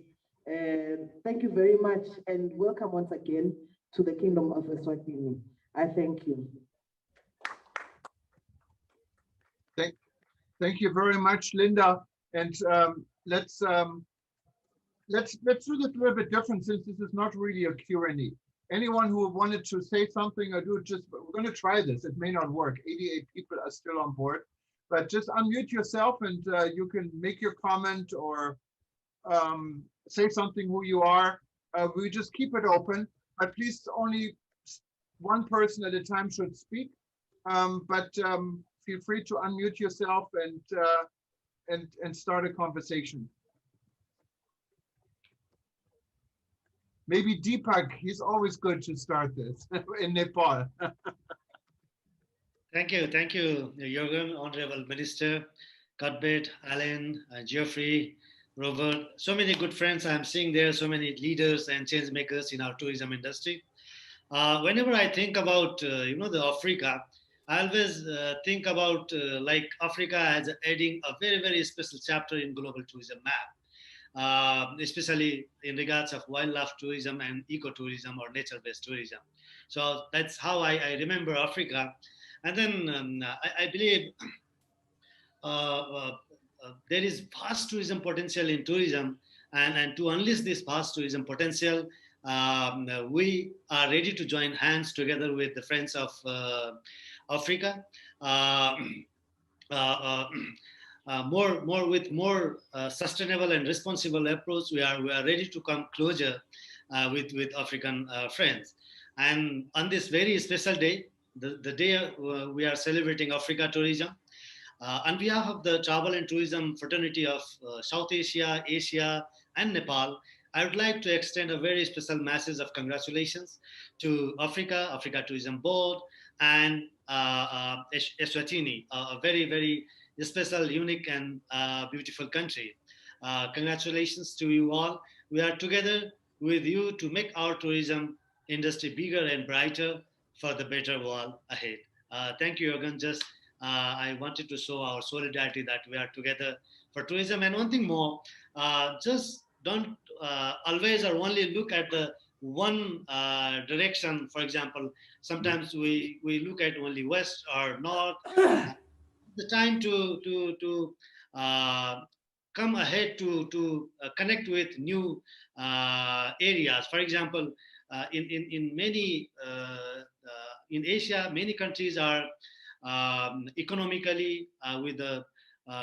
Thank you very much, and welcome once again to the Kingdom of Eswatini. I thank you. Thank you very much, Linda. And let's do this a little bit different, since this is not really a Q&A. Anyone who wanted to say something or do just, we're going to try this. It may not work. 88 people are still on board, but just unmute yourself and you can make your comment or say something who you are. We just keep it open, but please only one person at a time should speak. Feel free to unmute yourself and start a conversation. Maybe Deepak, he's always good to start this in Nepal. Thank you, Jürgen, Honorable Minister, Cuthbert, Alan, Geoffrey, Robert. So many good friends I'm seeing there, so many leaders and change makers in our tourism industry. Whenever I think about, the Africa, I always think about like Africa as adding a very, very special chapter in global tourism map, especially in regards of wildlife tourism and ecotourism or nature-based tourism. So that's how I remember Africa. And then I believe there is vast tourism potential in tourism, and to unleash this vast tourism potential, we are ready to join hands together with the friends of Africa, more sustainable and responsible approach. We are ready to come closer with African friends. And on this very special day, the day we are celebrating Africa tourism, on behalf of the Travel and Tourism Fraternity of South Asia, Asia, and Nepal, I would like to extend a very special message of congratulations to Africa Tourism Board, and Eswatini, a very, very special, unique, and beautiful country. Congratulations to you all. We are together with you to make our tourism industry bigger and brighter for the better world ahead. Thank you, Jürgen. Just I wanted to show our solidarity that we are together for tourism. And one thing more, just don't always or only look at the one direction. For example, sometimes we look at only west or north. The time to come ahead to connect with new areas. For example, in many in Asia, many countries are economically with a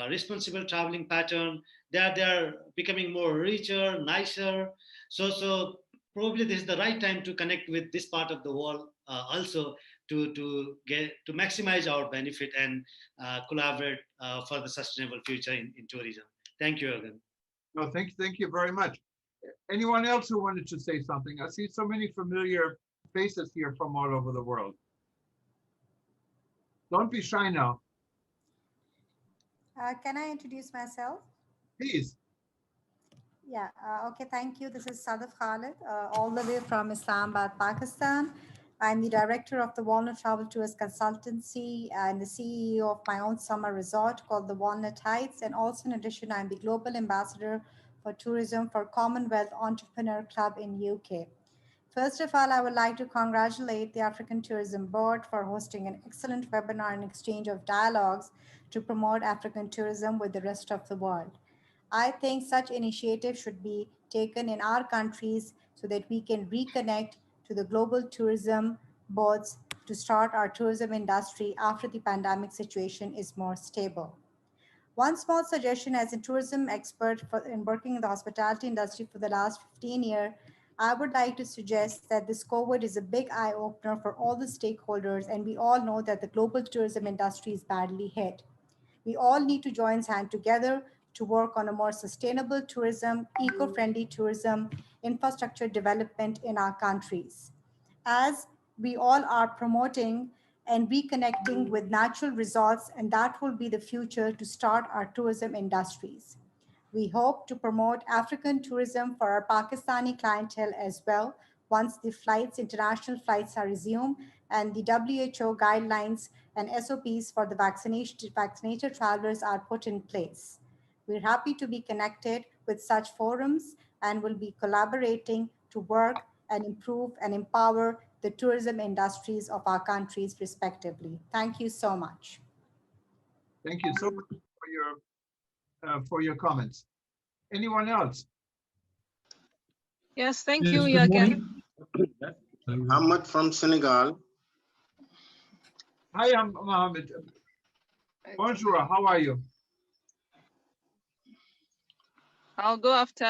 responsible traveling pattern. They are becoming more richer, nicer. So probably this is the right time to connect with this part of the world also to maximize our benefit and collaborate for the sustainable future in tourism. Thank you, Jürgen. No, thank you very much. Anyone else who wanted to say something? I see so many familiar faces here from all over the world. Don't be shy now. Can I introduce myself? Please. Yeah, okay, thank you. This is Sadaf Khalid, all the way from Islamabad, Pakistan. I'm the director of the Walnut Travel Tours Consultancy and the CEO of my own summer resort called the Walnut Heights. And also in addition, I'm the global ambassador for tourism for Commonwealth Entrepreneur Club in UK. First of all, I would like to congratulate the African Tourism Board for hosting an excellent webinar and exchange of dialogues to promote African tourism with the rest of the world. I think such initiatives should be taken in our countries so that we can reconnect to the global tourism boards to start our tourism industry after the pandemic situation is more stable. One small suggestion as a tourism expert in working in the hospitality industry for the last 15 years, I would like to suggest that this COVID is a big eye opener for all the stakeholders, and we all know that the global tourism industry is badly hit. We all need to join hands together to work on a more sustainable tourism, eco-friendly tourism, infrastructure development in our countries. As we all are promoting and reconnecting with natural resorts, and that will be the future to start our tourism industries. We hope to promote African tourism for our Pakistani clientele as well once the international flights are resumed and the WHO guidelines and SOPs for the vaccinated travelers are put in place. We're happy to be connected with such forums and will be collaborating to work and improve and empower the tourism industries of our countries respectively. Thank you so much. Thank you so much for your comments. Anyone else? Yes, thank you, Jürgen. Ahmed from Senegal. Hi, I'm Mohammed. Bonjour, how are you? I'll go after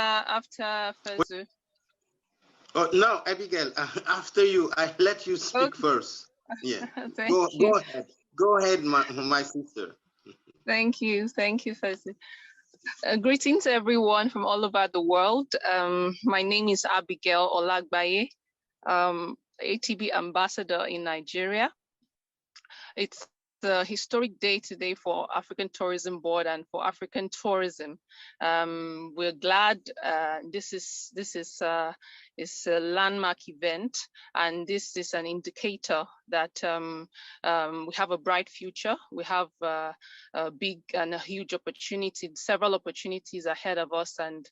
Fezu. Oh no, Abigail. After you, I let you speak first. Yeah. Go ahead, my sister. Thank you, Fezu. Greetings, everyone from all over the world. My name is Abigail Olagbaye, ATB ambassador in Nigeria. It's a historic day today for African Tourism Board and for African tourism. We're glad this is a landmark event, and this is an indicator that we have a bright future. We have a big and a huge opportunity, several opportunities ahead of us, and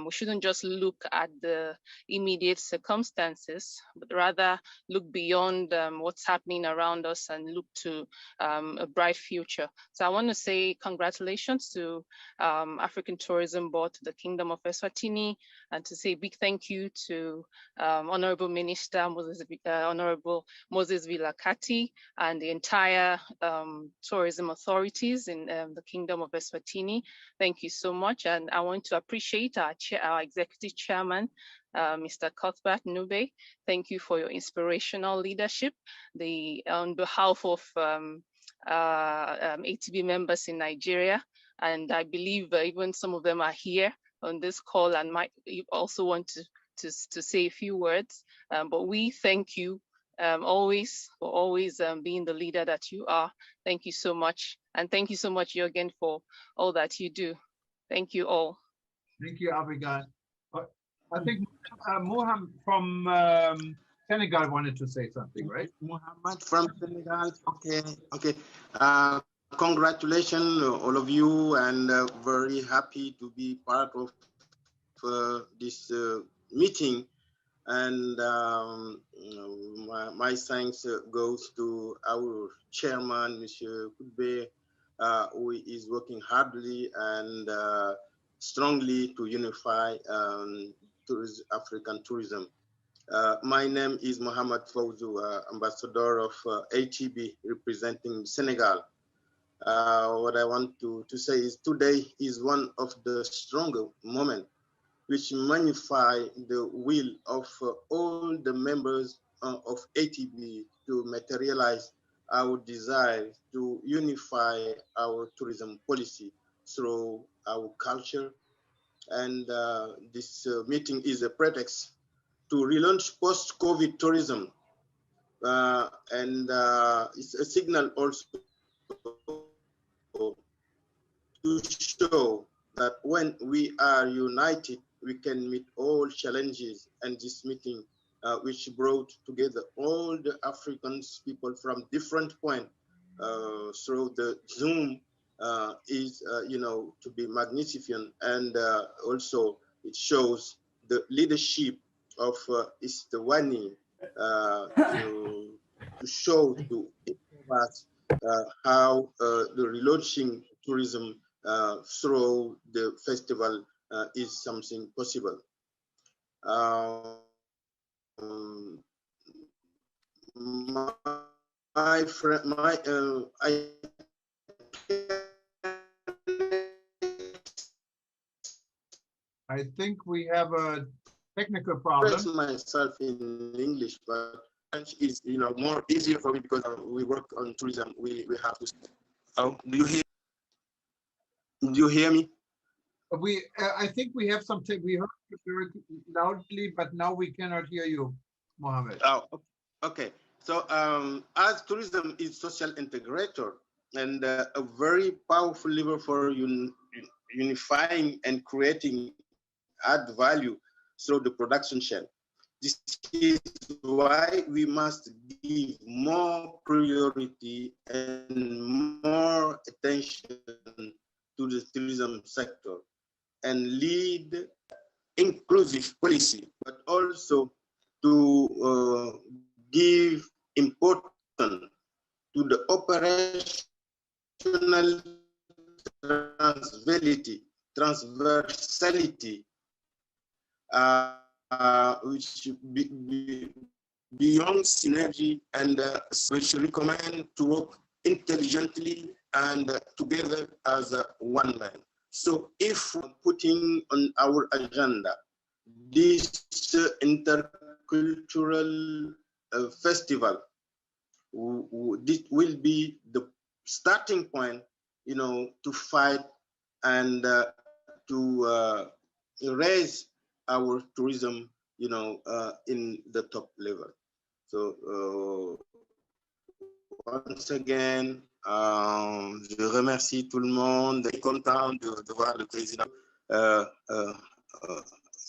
we shouldn't just look at the immediate circumstances, but rather look beyond what's happening around us and look to a bright future. So I want to say congratulations to African Tourism Board, to the Kingdom of Eswatini, and to say a big thank you to Honorable Minister Honorable Moses Vilakati and the entire tourism authorities in the Kingdom of Eswatini. Thank you so much, and I want to appreciate our Executive Chairman, Mr. Cuthbert Nube. Thank you for your inspirational leadership. On behalf of ATB members in Nigeria, and I believe even some of them are here on this call and might also want to say a few words. But we thank you always being the leader that you are. Thank you so much, and thank you so much, Jürgen, for all that you do. Thank you all. Thank you, Abigail. I think Mohammed from Senegal wanted to say something, right? Mohammed from Senegal. Okay. Congratulations, all of you, and very happy to be part of this meeting. And my thanks goes to our chairman, Monsieur Kudbe, who is working hardly and strongly to unify African tourism. My name is Mohamed Fawzu, ambassador of ATB representing Senegal. What I want to say is today is one of the stronger moments which magnify the will of all the members of ATB to materialize our desire to unify our tourism policy through our culture. And this meeting is a pretext to relaunch post-COVID tourism. And it's a signal also to show that when we are united, we can meet all challenges. And this meeting, which brought together all the African people from different points through the Zoom, is, to be magnificent. And also it shows the leadership of Eswatini to show to us how the relaunching tourism through the festival is something possible. My friend, I think we have a technical problem. express myself in English, but French is more easier for me because we work on tourism. We have to. Oh, do you hear me? I think we have some. We heard you very loudly, but now we cannot hear you, Mohammed. Oh, okay. So as tourism is social integrator and a very powerful lever for unifying and creating add value through the production chain. This is why we must give more priority and more attention to the tourism sector and lead inclusive policy, but also to give importance to the operational transversality, which beyond synergy, and which recommend to work intelligently and together as one man. So if we're putting on our agenda this intercultural festival, this will be the starting point, to fight and to raise our tourism, in the top level. So once again, je remercie tout le monde. Je suis content de voir le président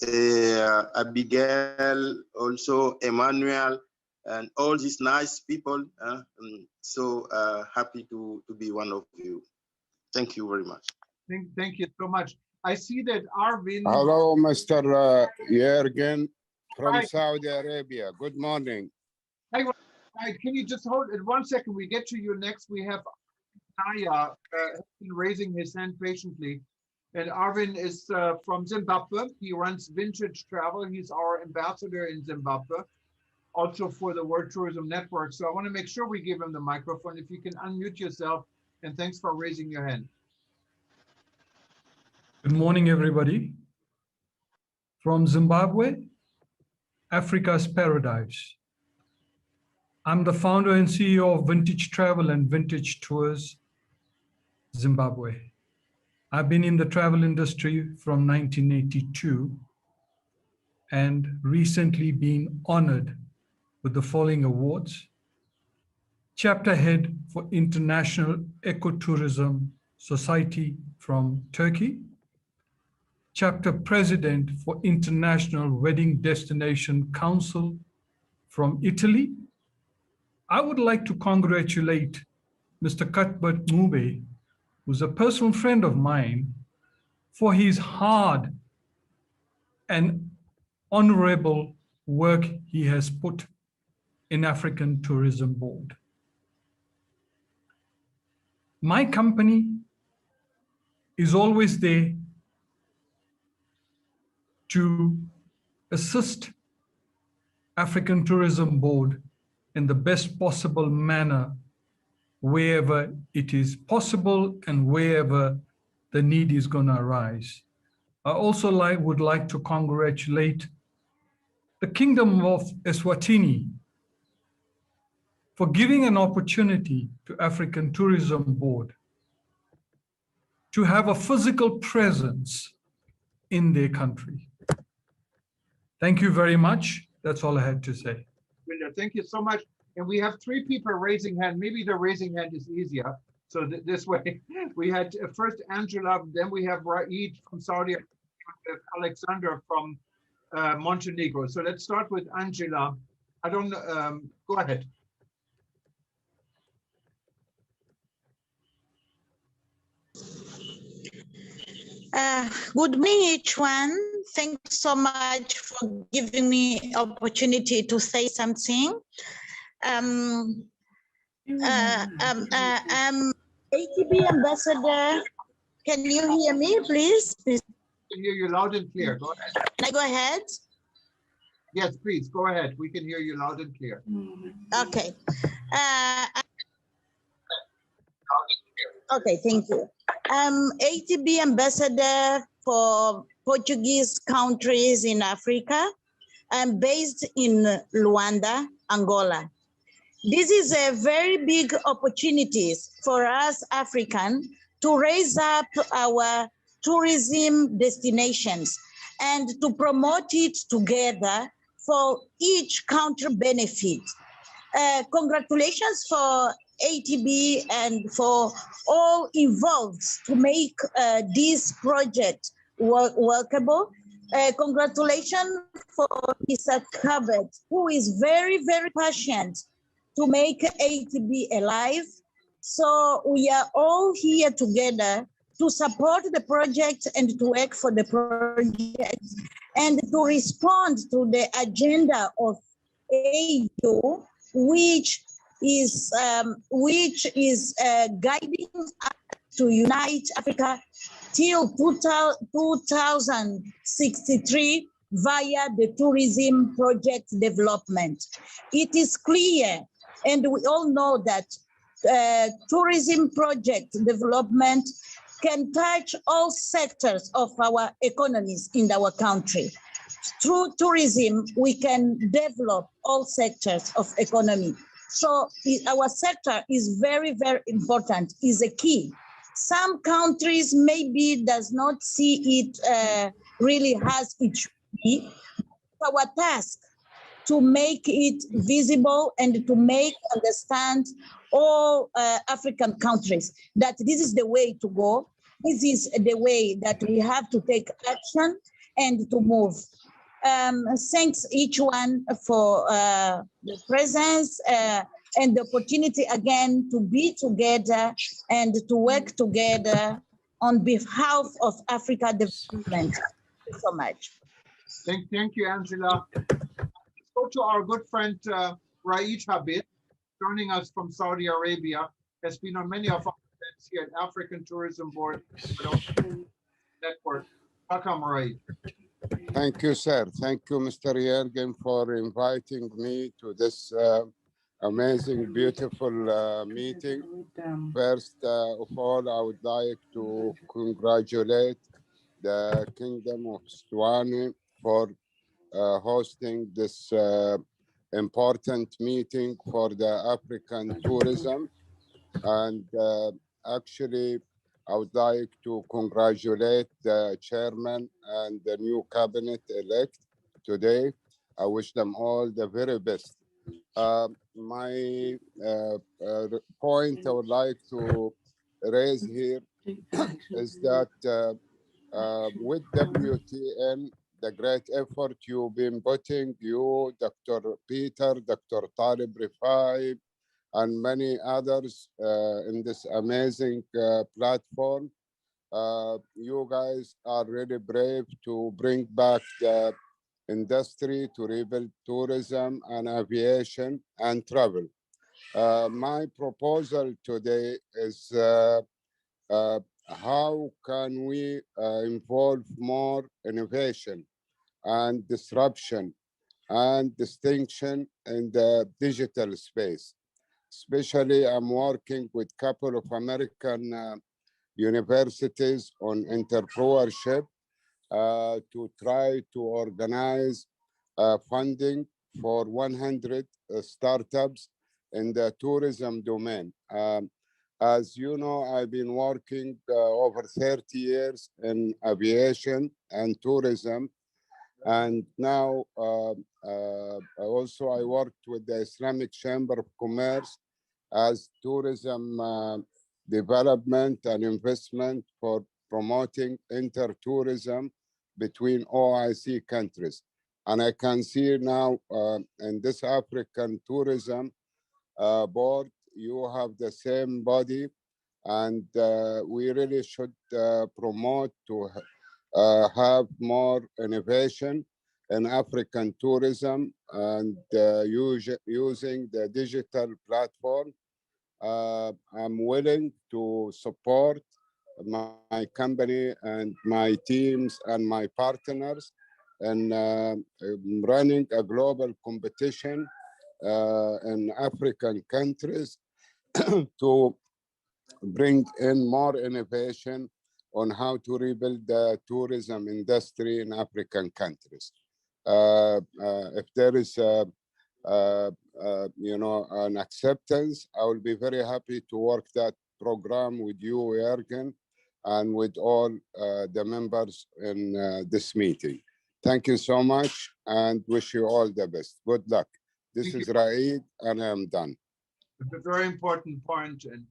et Abigail, also Emmanuel, and all these nice people. So happy to be one of you. Thank you very much. Thank you so much. I see that Arvin. Hello, Mr. Jürgen from Saudi Arabia. Good morning. Hi, can you just hold it 1 second? We get to you next. We have Naya been raising his hand patiently. And Arvin is from Zimbabwe. He runs Vintage Travel. He's our ambassador in Zimbabwe, also for the World Tourism Network. So I want to make sure we give him the microphone. If you can unmute yourself, and thanks for raising your hand. Good morning, everybody. From Zimbabwe, Africa's paradise. I'm the founder and CEO of Vintage Travel and Vintage Tours, Zimbabwe. I've been in the travel industry from 1982 and recently been honored with the following awards: Chapter Head for International Ecotourism Society from Turkey, Chapter President for International Wedding Destination Council from Italy. I would like to congratulate Mr. Cuthbert Mube, who's a personal friend of mine, for his hard and honorable work he has put in African Tourism Board. My company is always there to assist African Tourism Board in the best possible manner wherever it is possible and wherever the need is going to arise. I also would like to congratulate the Kingdom of Eswatini for giving an opportunity to African Tourism Board to have a physical presence in their country. Thank you very much. That's all I had to say. Thank you so much. And we have 3 people raising hand. Maybe the raising hand is easier. So this way, we had first Angela, then we have Raid from Saudi Arabia, Alexander from Montenegro. So let's start with Angela. I don't know, go ahead. Good morning, each one. Thanks so much for giving me opportunity to say something. I'm ATB ambassador. Can you hear me, please? I can hear you loud and clear. Go ahead. Can I go ahead? Yes, please, go ahead. We can hear you loud and clear. Okay. Okay, thank you. I'm ATB ambassador for Portuguese countries in Africa. I'm based in Luanda, Angola. This is a very big opportunity for us African to raise up our tourism destinations and to promote it together for each country benefit. Congratulations for ATB and for all involved to make this project workable. Congratulations for Mr. Cabot, who is very, very passionate to make ATB alive. So we are all here together to support the project and to work for the project and to respond to the agenda of AU, which is guiding us to unite Africa till 2063 via the tourism project development. It is clear, and we all know that tourism project development can touch all sectors of our economies in our country. Through tourism, we can develop all sectors of economy. So our sector is very, very important, is a key. Some countries maybe does not see it really as it should be. Our task to make it visible and to make understand all African countries that this is the way to go. This is the way that we have to take action and to move. Thanks each one for the presence and the opportunity again to be together and to work together on behalf of Africa development. Thank you so much. Thank you, Angela. Let's go to our good friend Raid Habib, joining us from Saudi Arabia, has been on many of our events here at African Tourism Board Network. Welcome, Raid. Thank you, sir. Thank you, Mr. Yergin, for inviting me to this amazing, beautiful meeting. First of all, I would like to congratulate the Kingdom of Eswatini for hosting this important meeting for the African tourism. And actually, I would like to congratulate the chairman and the new cabinet elect today. I wish them all the very best. My point I would like to raise here is that with WTN, the great effort you've been putting, you, Dr. Peter, Dr. Talib Rifai, and many others in this amazing platform. You guys are really brave to bring back the industry, to rebuild tourism and aviation and travel. My proposal today is how can we involve more innovation and disruption and distinction in the digital space. Especially, I'm working with a couple of American universities on entrepreneurship to try to organize funding for 100 startups in the tourism domain. As you know, I've been working over 30 years in aviation and tourism. And now also I worked with the Islamic Chamber of Commerce as tourism development and investment for promoting inter-tourism between OIC countries. And I can see now in this African tourism board, you have the same body And we really should promote to have more innovation in African tourism and using the digital platform. I'm willing to support my company and my teams and my partners in running a global competition in African countries to bring in more innovation on how to rebuild the tourism industry in African countries. If there is an acceptance, I will be very happy to work that program with you, Jürgen, and with all the members in this meeting. Thank you so much and wish you all the best. Good luck. This is Raid and I'm done. It's a very important point, and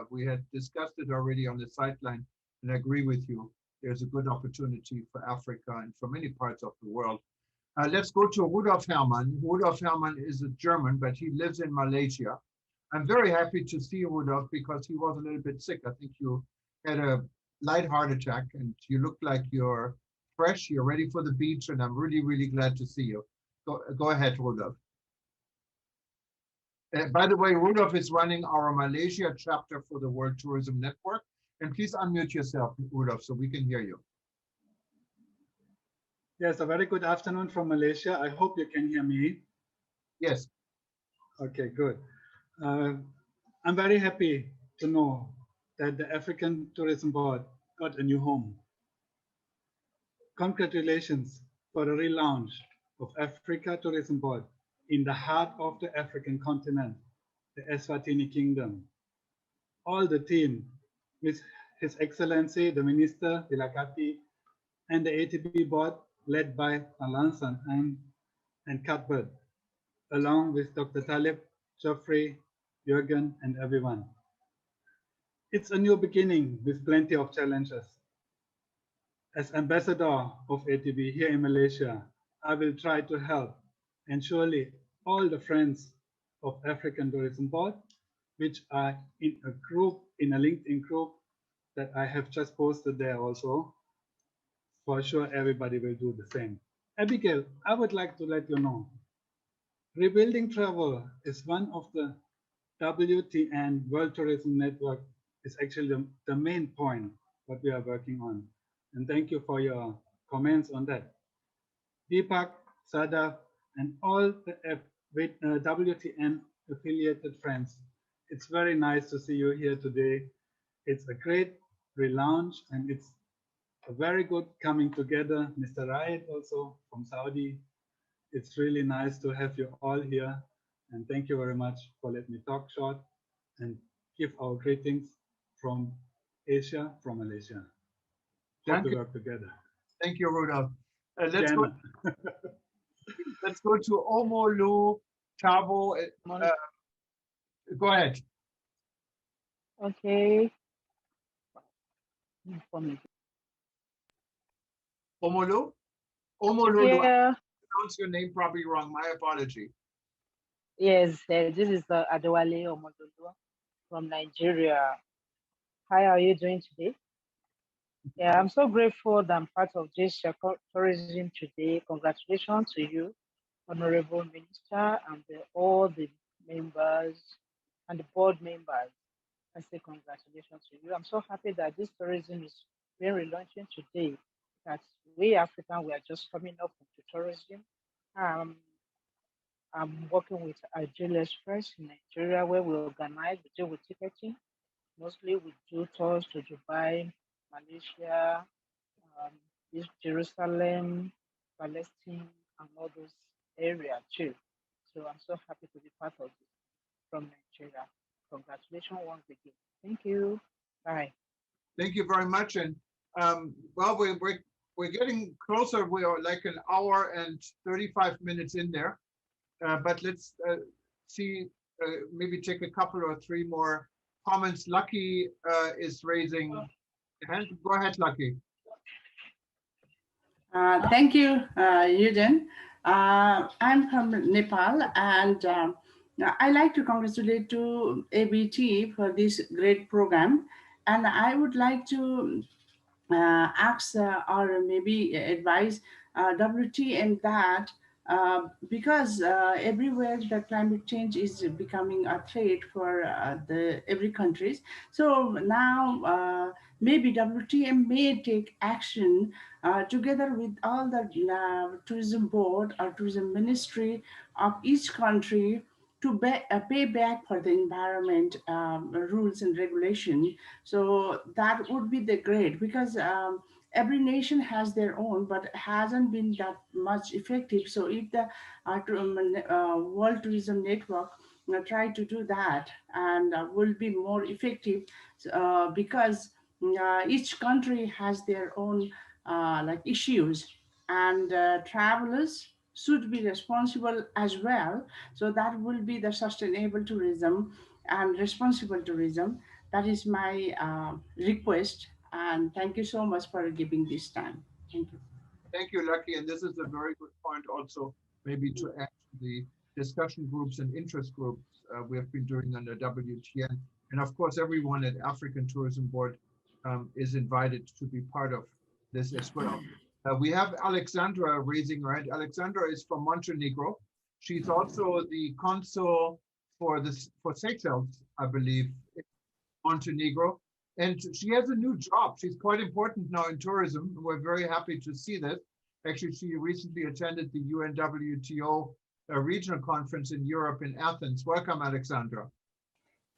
we had discussed it already on the sideline, and I agree with you. There's a good opportunity for Africa and for many parts of the world. Let's go to Rudolf Herrmann. Rudolf Herrmann is a German, but he lives in Malaysia. I'm very happy to see you, Rudolf, because he was a little bit sick. I think you had a light heart attack, and you look like you're fresh, you're ready for the beach, and I'm really, really glad to see you. Go ahead, Rudolf. By the way, Rudolf is running our Malaysia chapter for the World Tourism Network. And please unmute yourself, Rudolf, so we can hear you. Yes, a very good afternoon from Malaysia. I hope you can hear me. Yes. Okay, good. I'm very happy to know that the African Tourism Board got a new home. Congratulations for the relaunch of Africa Tourism Board in the heart of the African continent, the Eswatini Kingdom. All the team, with His Excellency, the Minister, Vilakati, and the ATB board, led by Alansan and Cuthbert, along with Dr. Talib, Geoffrey, Jürgen, and everyone. It's a new beginning with plenty of challenges. As ambassador of ATB here in Malaysia, I will try to help, and surely all the friends of African Tourism Board, which are in a group, in a LinkedIn group that I have just posted there also, for sure everybody will do the same. Abigail, I would like to let you know, rebuilding travel is one of the WTN, World Tourism Network, is actually the main point what we are working on. And thank you for your comments on that. Deepak, Sada, and all the WTN affiliated friends, it's very nice to see you here today. It's a great relaunch and it's a very good coming together. Mr. Raid also from Saudi. It's really nice to have you all here. And thank you very much for letting me talk short and give our greetings from Asia, from Malaysia. Good to work together. Thank you, Rudolf. Let's go to Omolu Tabo. Go ahead. Okay. Omolu? Omolu. Yeah. I pronounced your name probably wrong. My apology. Yes, this is Adewale Omololu from Nigeria. How are you doing today? Yeah, I'm so grateful that I'm part of this tourism today. Congratulations to you, Honorable Minister, and all the members and the board members. I say congratulations to you. I'm so happy that this tourism is being relaunching today. That we African, we are just coming up into tourism. I'm working with Agile Express in Nigeria, where we organize, we deal with ticketing. Mostly we do tours to Dubai, Malaysia, Jerusalem, Palestine, and all those areas too. So I'm so happy to be part of this from Nigeria. Congratulations once again. Thank you. Bye. Thank you very much. And well, we're getting closer. We are like an hour and 35 minutes in there. But let's see, maybe take a couple or three more comments. Lucky is raising a hand. Go ahead, Lucky. Thank you, Eugene. I'm from Nepal, and I like to congratulate to ABT for this great program. And I would like to ask or maybe advise WTM that because everywhere the climate change is becoming a threat for the every countries. So now maybe WTM may take action together with all the tourism board or tourism ministry of each country to pay back for the environment rules and regulation. So that would be the great, because every nation has their own, but hasn't been that much effective. So if the World Tourism Network try to do that, and will be more effective, because each country has their own like issues, and travelers should be responsible as well. So that will be the sustainable tourism and responsible tourism. That is my request. And thank you so much for giving this time. Thank you. Thank you, Lucky. And this is a very good point also, maybe to add to the discussion groups and interest groups we have been doing under WTN. And of course, everyone at African Tourism Board is invited to be part of this as well. We have Alexandra raising her hand. Alexandra is from Montenegro. She's also the consul for Seychelles, I believe, in Montenegro. And she has a new job. She's quite important now in tourism. We're very happy to see that. Actually, she recently attended the UNWTO regional conference in Europe in Athens. Welcome, Alexandra.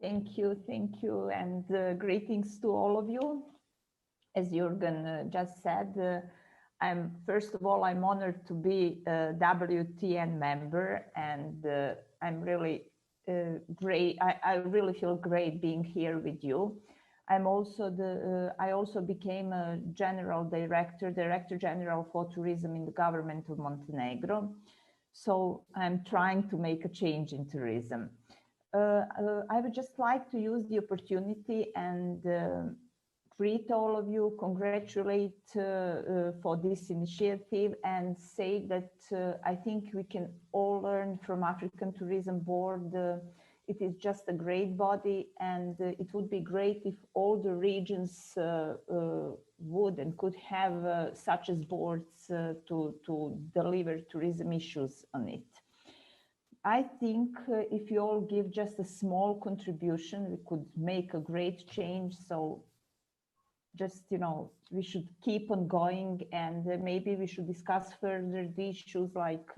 Thank you, and greetings to all of you. As Jürgen just said, first of all, I'm honored to be a WTN member, and I'm really great. I really feel great being here with you. I also became a Director General for Tourism in the government of Montenegro. So I'm trying to make a change in tourism. I would just like to use the opportunity and greet all of you, congratulate for this initiative, and say that I think we can all learn from African Tourism Board. It is just a great body, and it would be great if all the regions would and could have such as boards to deliver tourism issues on it. I think if you all give just a small contribution, we could make a great change. So just, we should keep on going, and maybe we should discuss further the issues like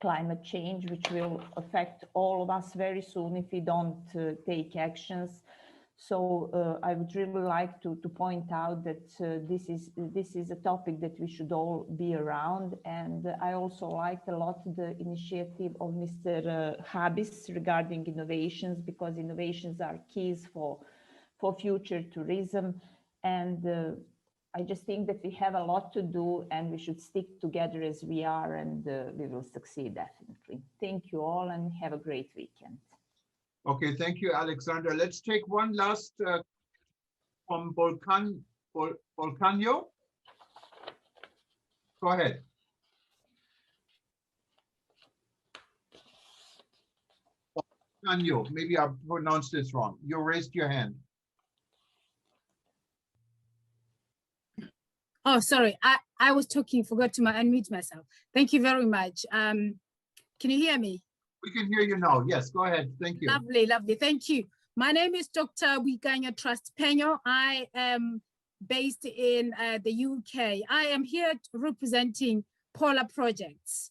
climate change, which will affect all of us very soon if we don't take actions. So I would really like to point out that this is a topic that we should all be around. And I also liked a lot the initiative of Mr. Habis regarding innovations, because innovations are keys for future tourism. And I just think that we have a lot to do, and we should stick together as we are, and we will succeed definitely. Thank you all, and have a great weekend. Okay, thank you, Alexandra. Let's take one last from Volcano. Go ahead. Volcano, maybe I pronounced this wrong. You raised your hand. Oh, sorry, I was talking, forgot to unmute myself. Thank you very much. Can you hear me? We can hear you now. Yes, go ahead. Thank you. Lovely, lovely. Thank you. My name is Dr. Wiganya Trust Penyo. I am based in the UK. I am here representing Polar Projects.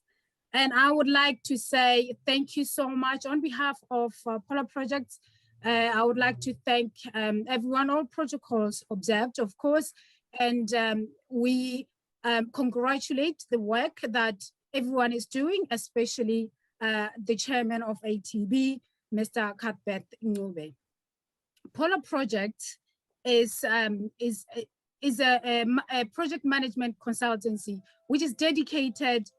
And I would like to say thank you so much on behalf of Polar Projects. I would like to thank everyone, all protocols observed, of course. And we congratulate the work that everyone is doing, especially the chairman of ATB, Mr. Cuthbert Ngube. Polar Project is a project management consultancy which is dedicated,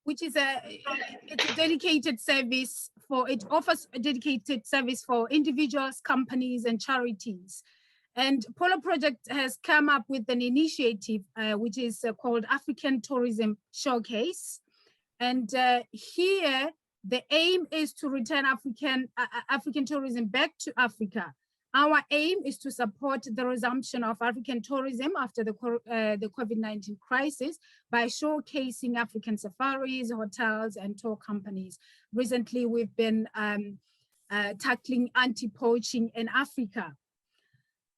it's a dedicated service for, it offers a dedicated service for individuals, companies, and charities. And Polar Project has come up with an initiative which is called African Tourism Showcase. And here The aim is to return African tourism back to Africa. Our aim is to support the resumption of African tourism after the COVID-19 crisis by showcasing African safaris, hotels, and tour companies. Recently, we've been tackling anti-poaching in Africa.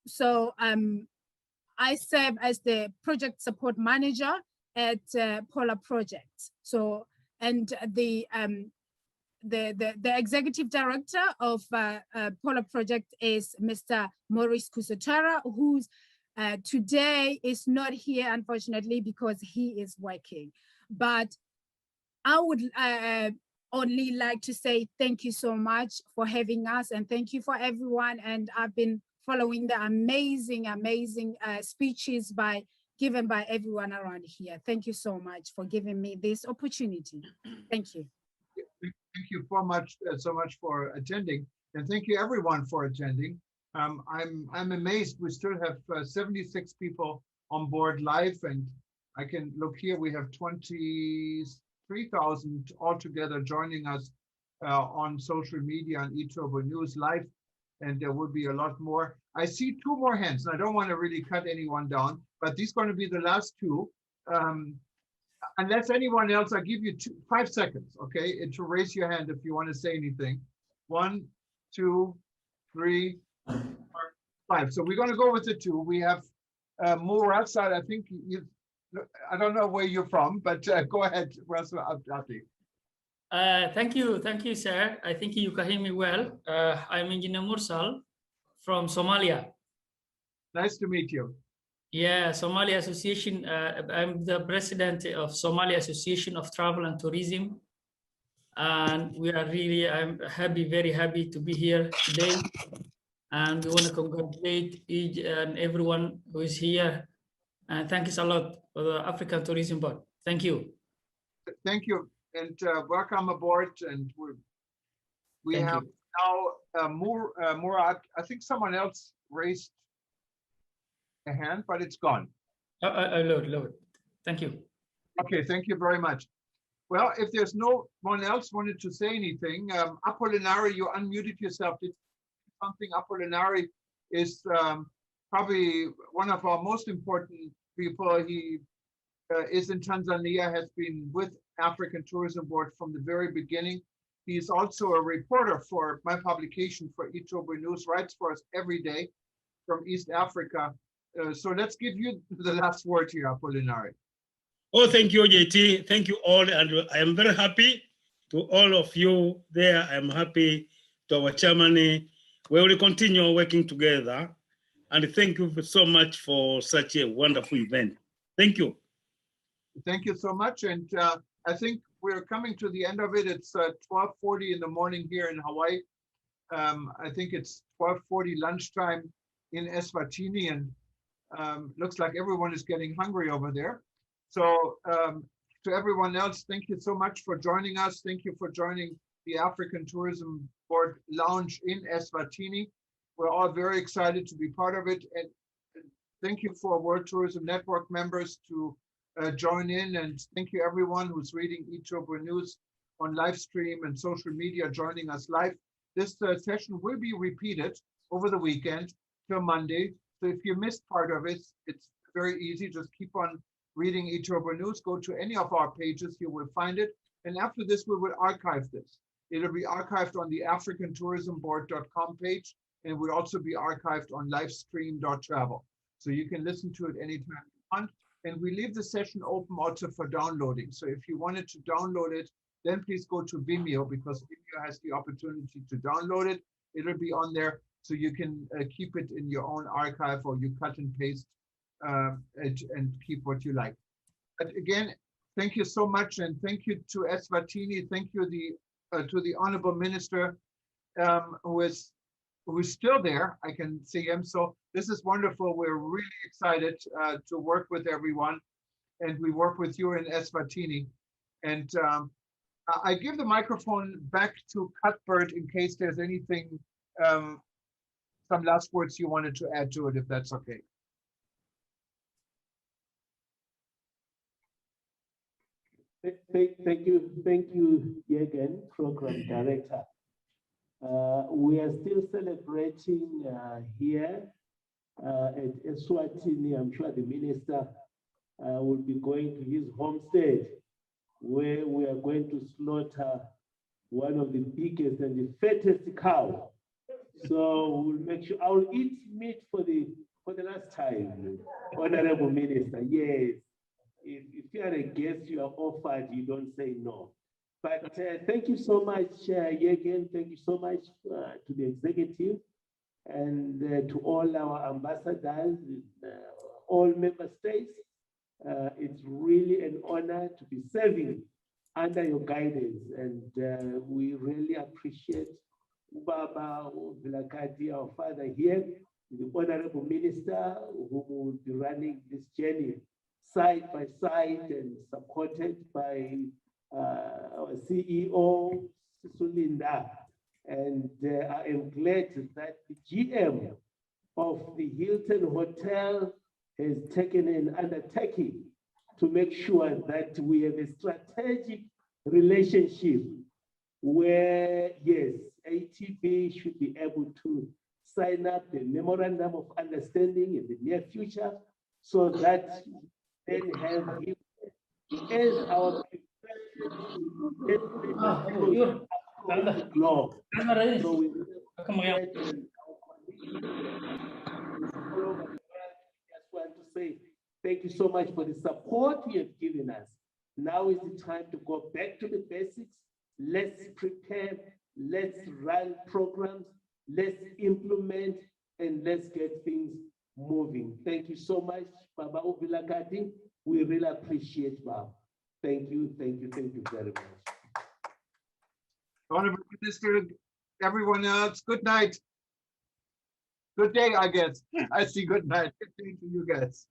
So I serve as the project support manager at Polar Projects. So, and the executive director of Polar Project is Mr. Maurice Kusotara, who's today is not here, unfortunately, because he is working. But I would only like to say thank you so much for having us, and thank you for everyone. And I've been following the amazing speeches given by everyone around here. Thank you so much for giving me this opportunity. Thank you. Thank you so much for attending, and thank you everyone for attending. I'm amazed we still have 76 people on board live, and I can look here, we have 23,000 altogether joining us on social media on eTurbo News Live, and there will be a lot more. I see 2 more hands, and I don't want to really cut anyone down, but these are going to be the last 2. Unless anyone else, I'll give you 5 seconds, okay, and to raise your hand if you want to say anything. 1, 2, 3, 4, 5. So we're going to go with the 2. We have Murat, I think I don't know where you're from, but go ahead, Russell Abdi. Thank you, sir. I think you can hear me well. I'm Engineer Mursal from Somalia. Nice to meet you. Yeah, Somalia Association. I'm the president of Somalia Association of Travel and Tourism, and we are really, I'm happy, very happy to be here today. And we want to congratulate each and everyone who is here. And thank you a lot for the African Tourism Board. Thank you. Thank you, and welcome aboard. And we have now Murat. I think someone else raised a hand, but it's gone. Lord. Thank you. Okay, thank you very much. Well, if there's no one else wanted to say anything, Apollinari, you unmuted yourself. Did something? Apollinari is probably one of our most important people. He is in Tanzania, has been with African Tourism Board from the very beginning. He's also a reporter for my publication for eTurbo News, writes for us every day from East Africa. So let's give you the last word here, Apollinari. Oh, thank you, JT. Thank you all. And I am very happy to all of you there. I'm happy to our chairman. We will continue working together. And thank you so much for such a wonderful event. Thank you. Thank you so much. And I think we're coming to the end of it. It's 12:40 in the morning here in Hawaii. I think it's 12:40 lunchtime in Eswatini, and looks like everyone is getting hungry over there. So to everyone else, thank you so much for joining us. Thank you for joining the African Tourism Board Lounge in Eswatini. We're all very excited to be part of it. And thank you for World Tourism Network members to join in. And thank you everyone who's reading eTurbo News on live stream and social media joining us live. This session will be repeated over the weekend till Monday. So if you missed part of it, it's very easy. Just keep on reading eTurbo News. Go to any of our pages, you will find it. And after this, we will archive this. It'll be archived on the africantourismboard.com page, and it will also be archived on livestream.travel. So you can listen to it anytime you want. And we leave the session open also for downloading. So if you wanted to download it, then please go to Vimeo, because Vimeo has the opportunity to download it. It'll be on there, so you can keep it in your own archive, or you cut and paste and keep what you like. But again, thank you so much, and thank you to Eswatini. Thank you to the Honorable Minister who is still there. I can see him. So this is wonderful. We're really excited to work with everyone, and we work with you in Eswatini. And I give the microphone back to Cuthbert in case there's anything, some last words you wanted to add to it, if that's okay. thank you, Jürgen, Program Director. We are still celebrating here at Eswatini. I'm sure the Minister will be going to his homestead, where we are going to slaughter one of the biggest and the fattest cow. So we'll make sure I'll eat meat for the last time, Honorable Minister. Yes, if you are a guest, you are offered, you don't say no. But thank you so much, Jürgen. Thank you so much to the executive and to all our ambassadors, all member states. It's really an honor to be serving under your guidance, and we really appreciate Baba Vilakati, our father here, the Honorable Minister, who will be running this journey side by side and supported by our CEO, Sulinda. And I am glad that the GM of the Hilton Hotel has taken an undertaking to make sure that we have a strategic relationship where, yes, ATB should be able to sign up a memorandum of understanding in the near future so that then have him as our globe. So we just want to say thank you so much for the support you have given us. Now is the time to go back to the basics. Let's prepare, let's run programs, let's implement, and let's get things moving. Thank you so much, Baba Ubilakati. We really appreciate Baba. Thank you very much. Honorable Minister, everyone else, good night. Good day, I guess. I see good night. Good day to you guys.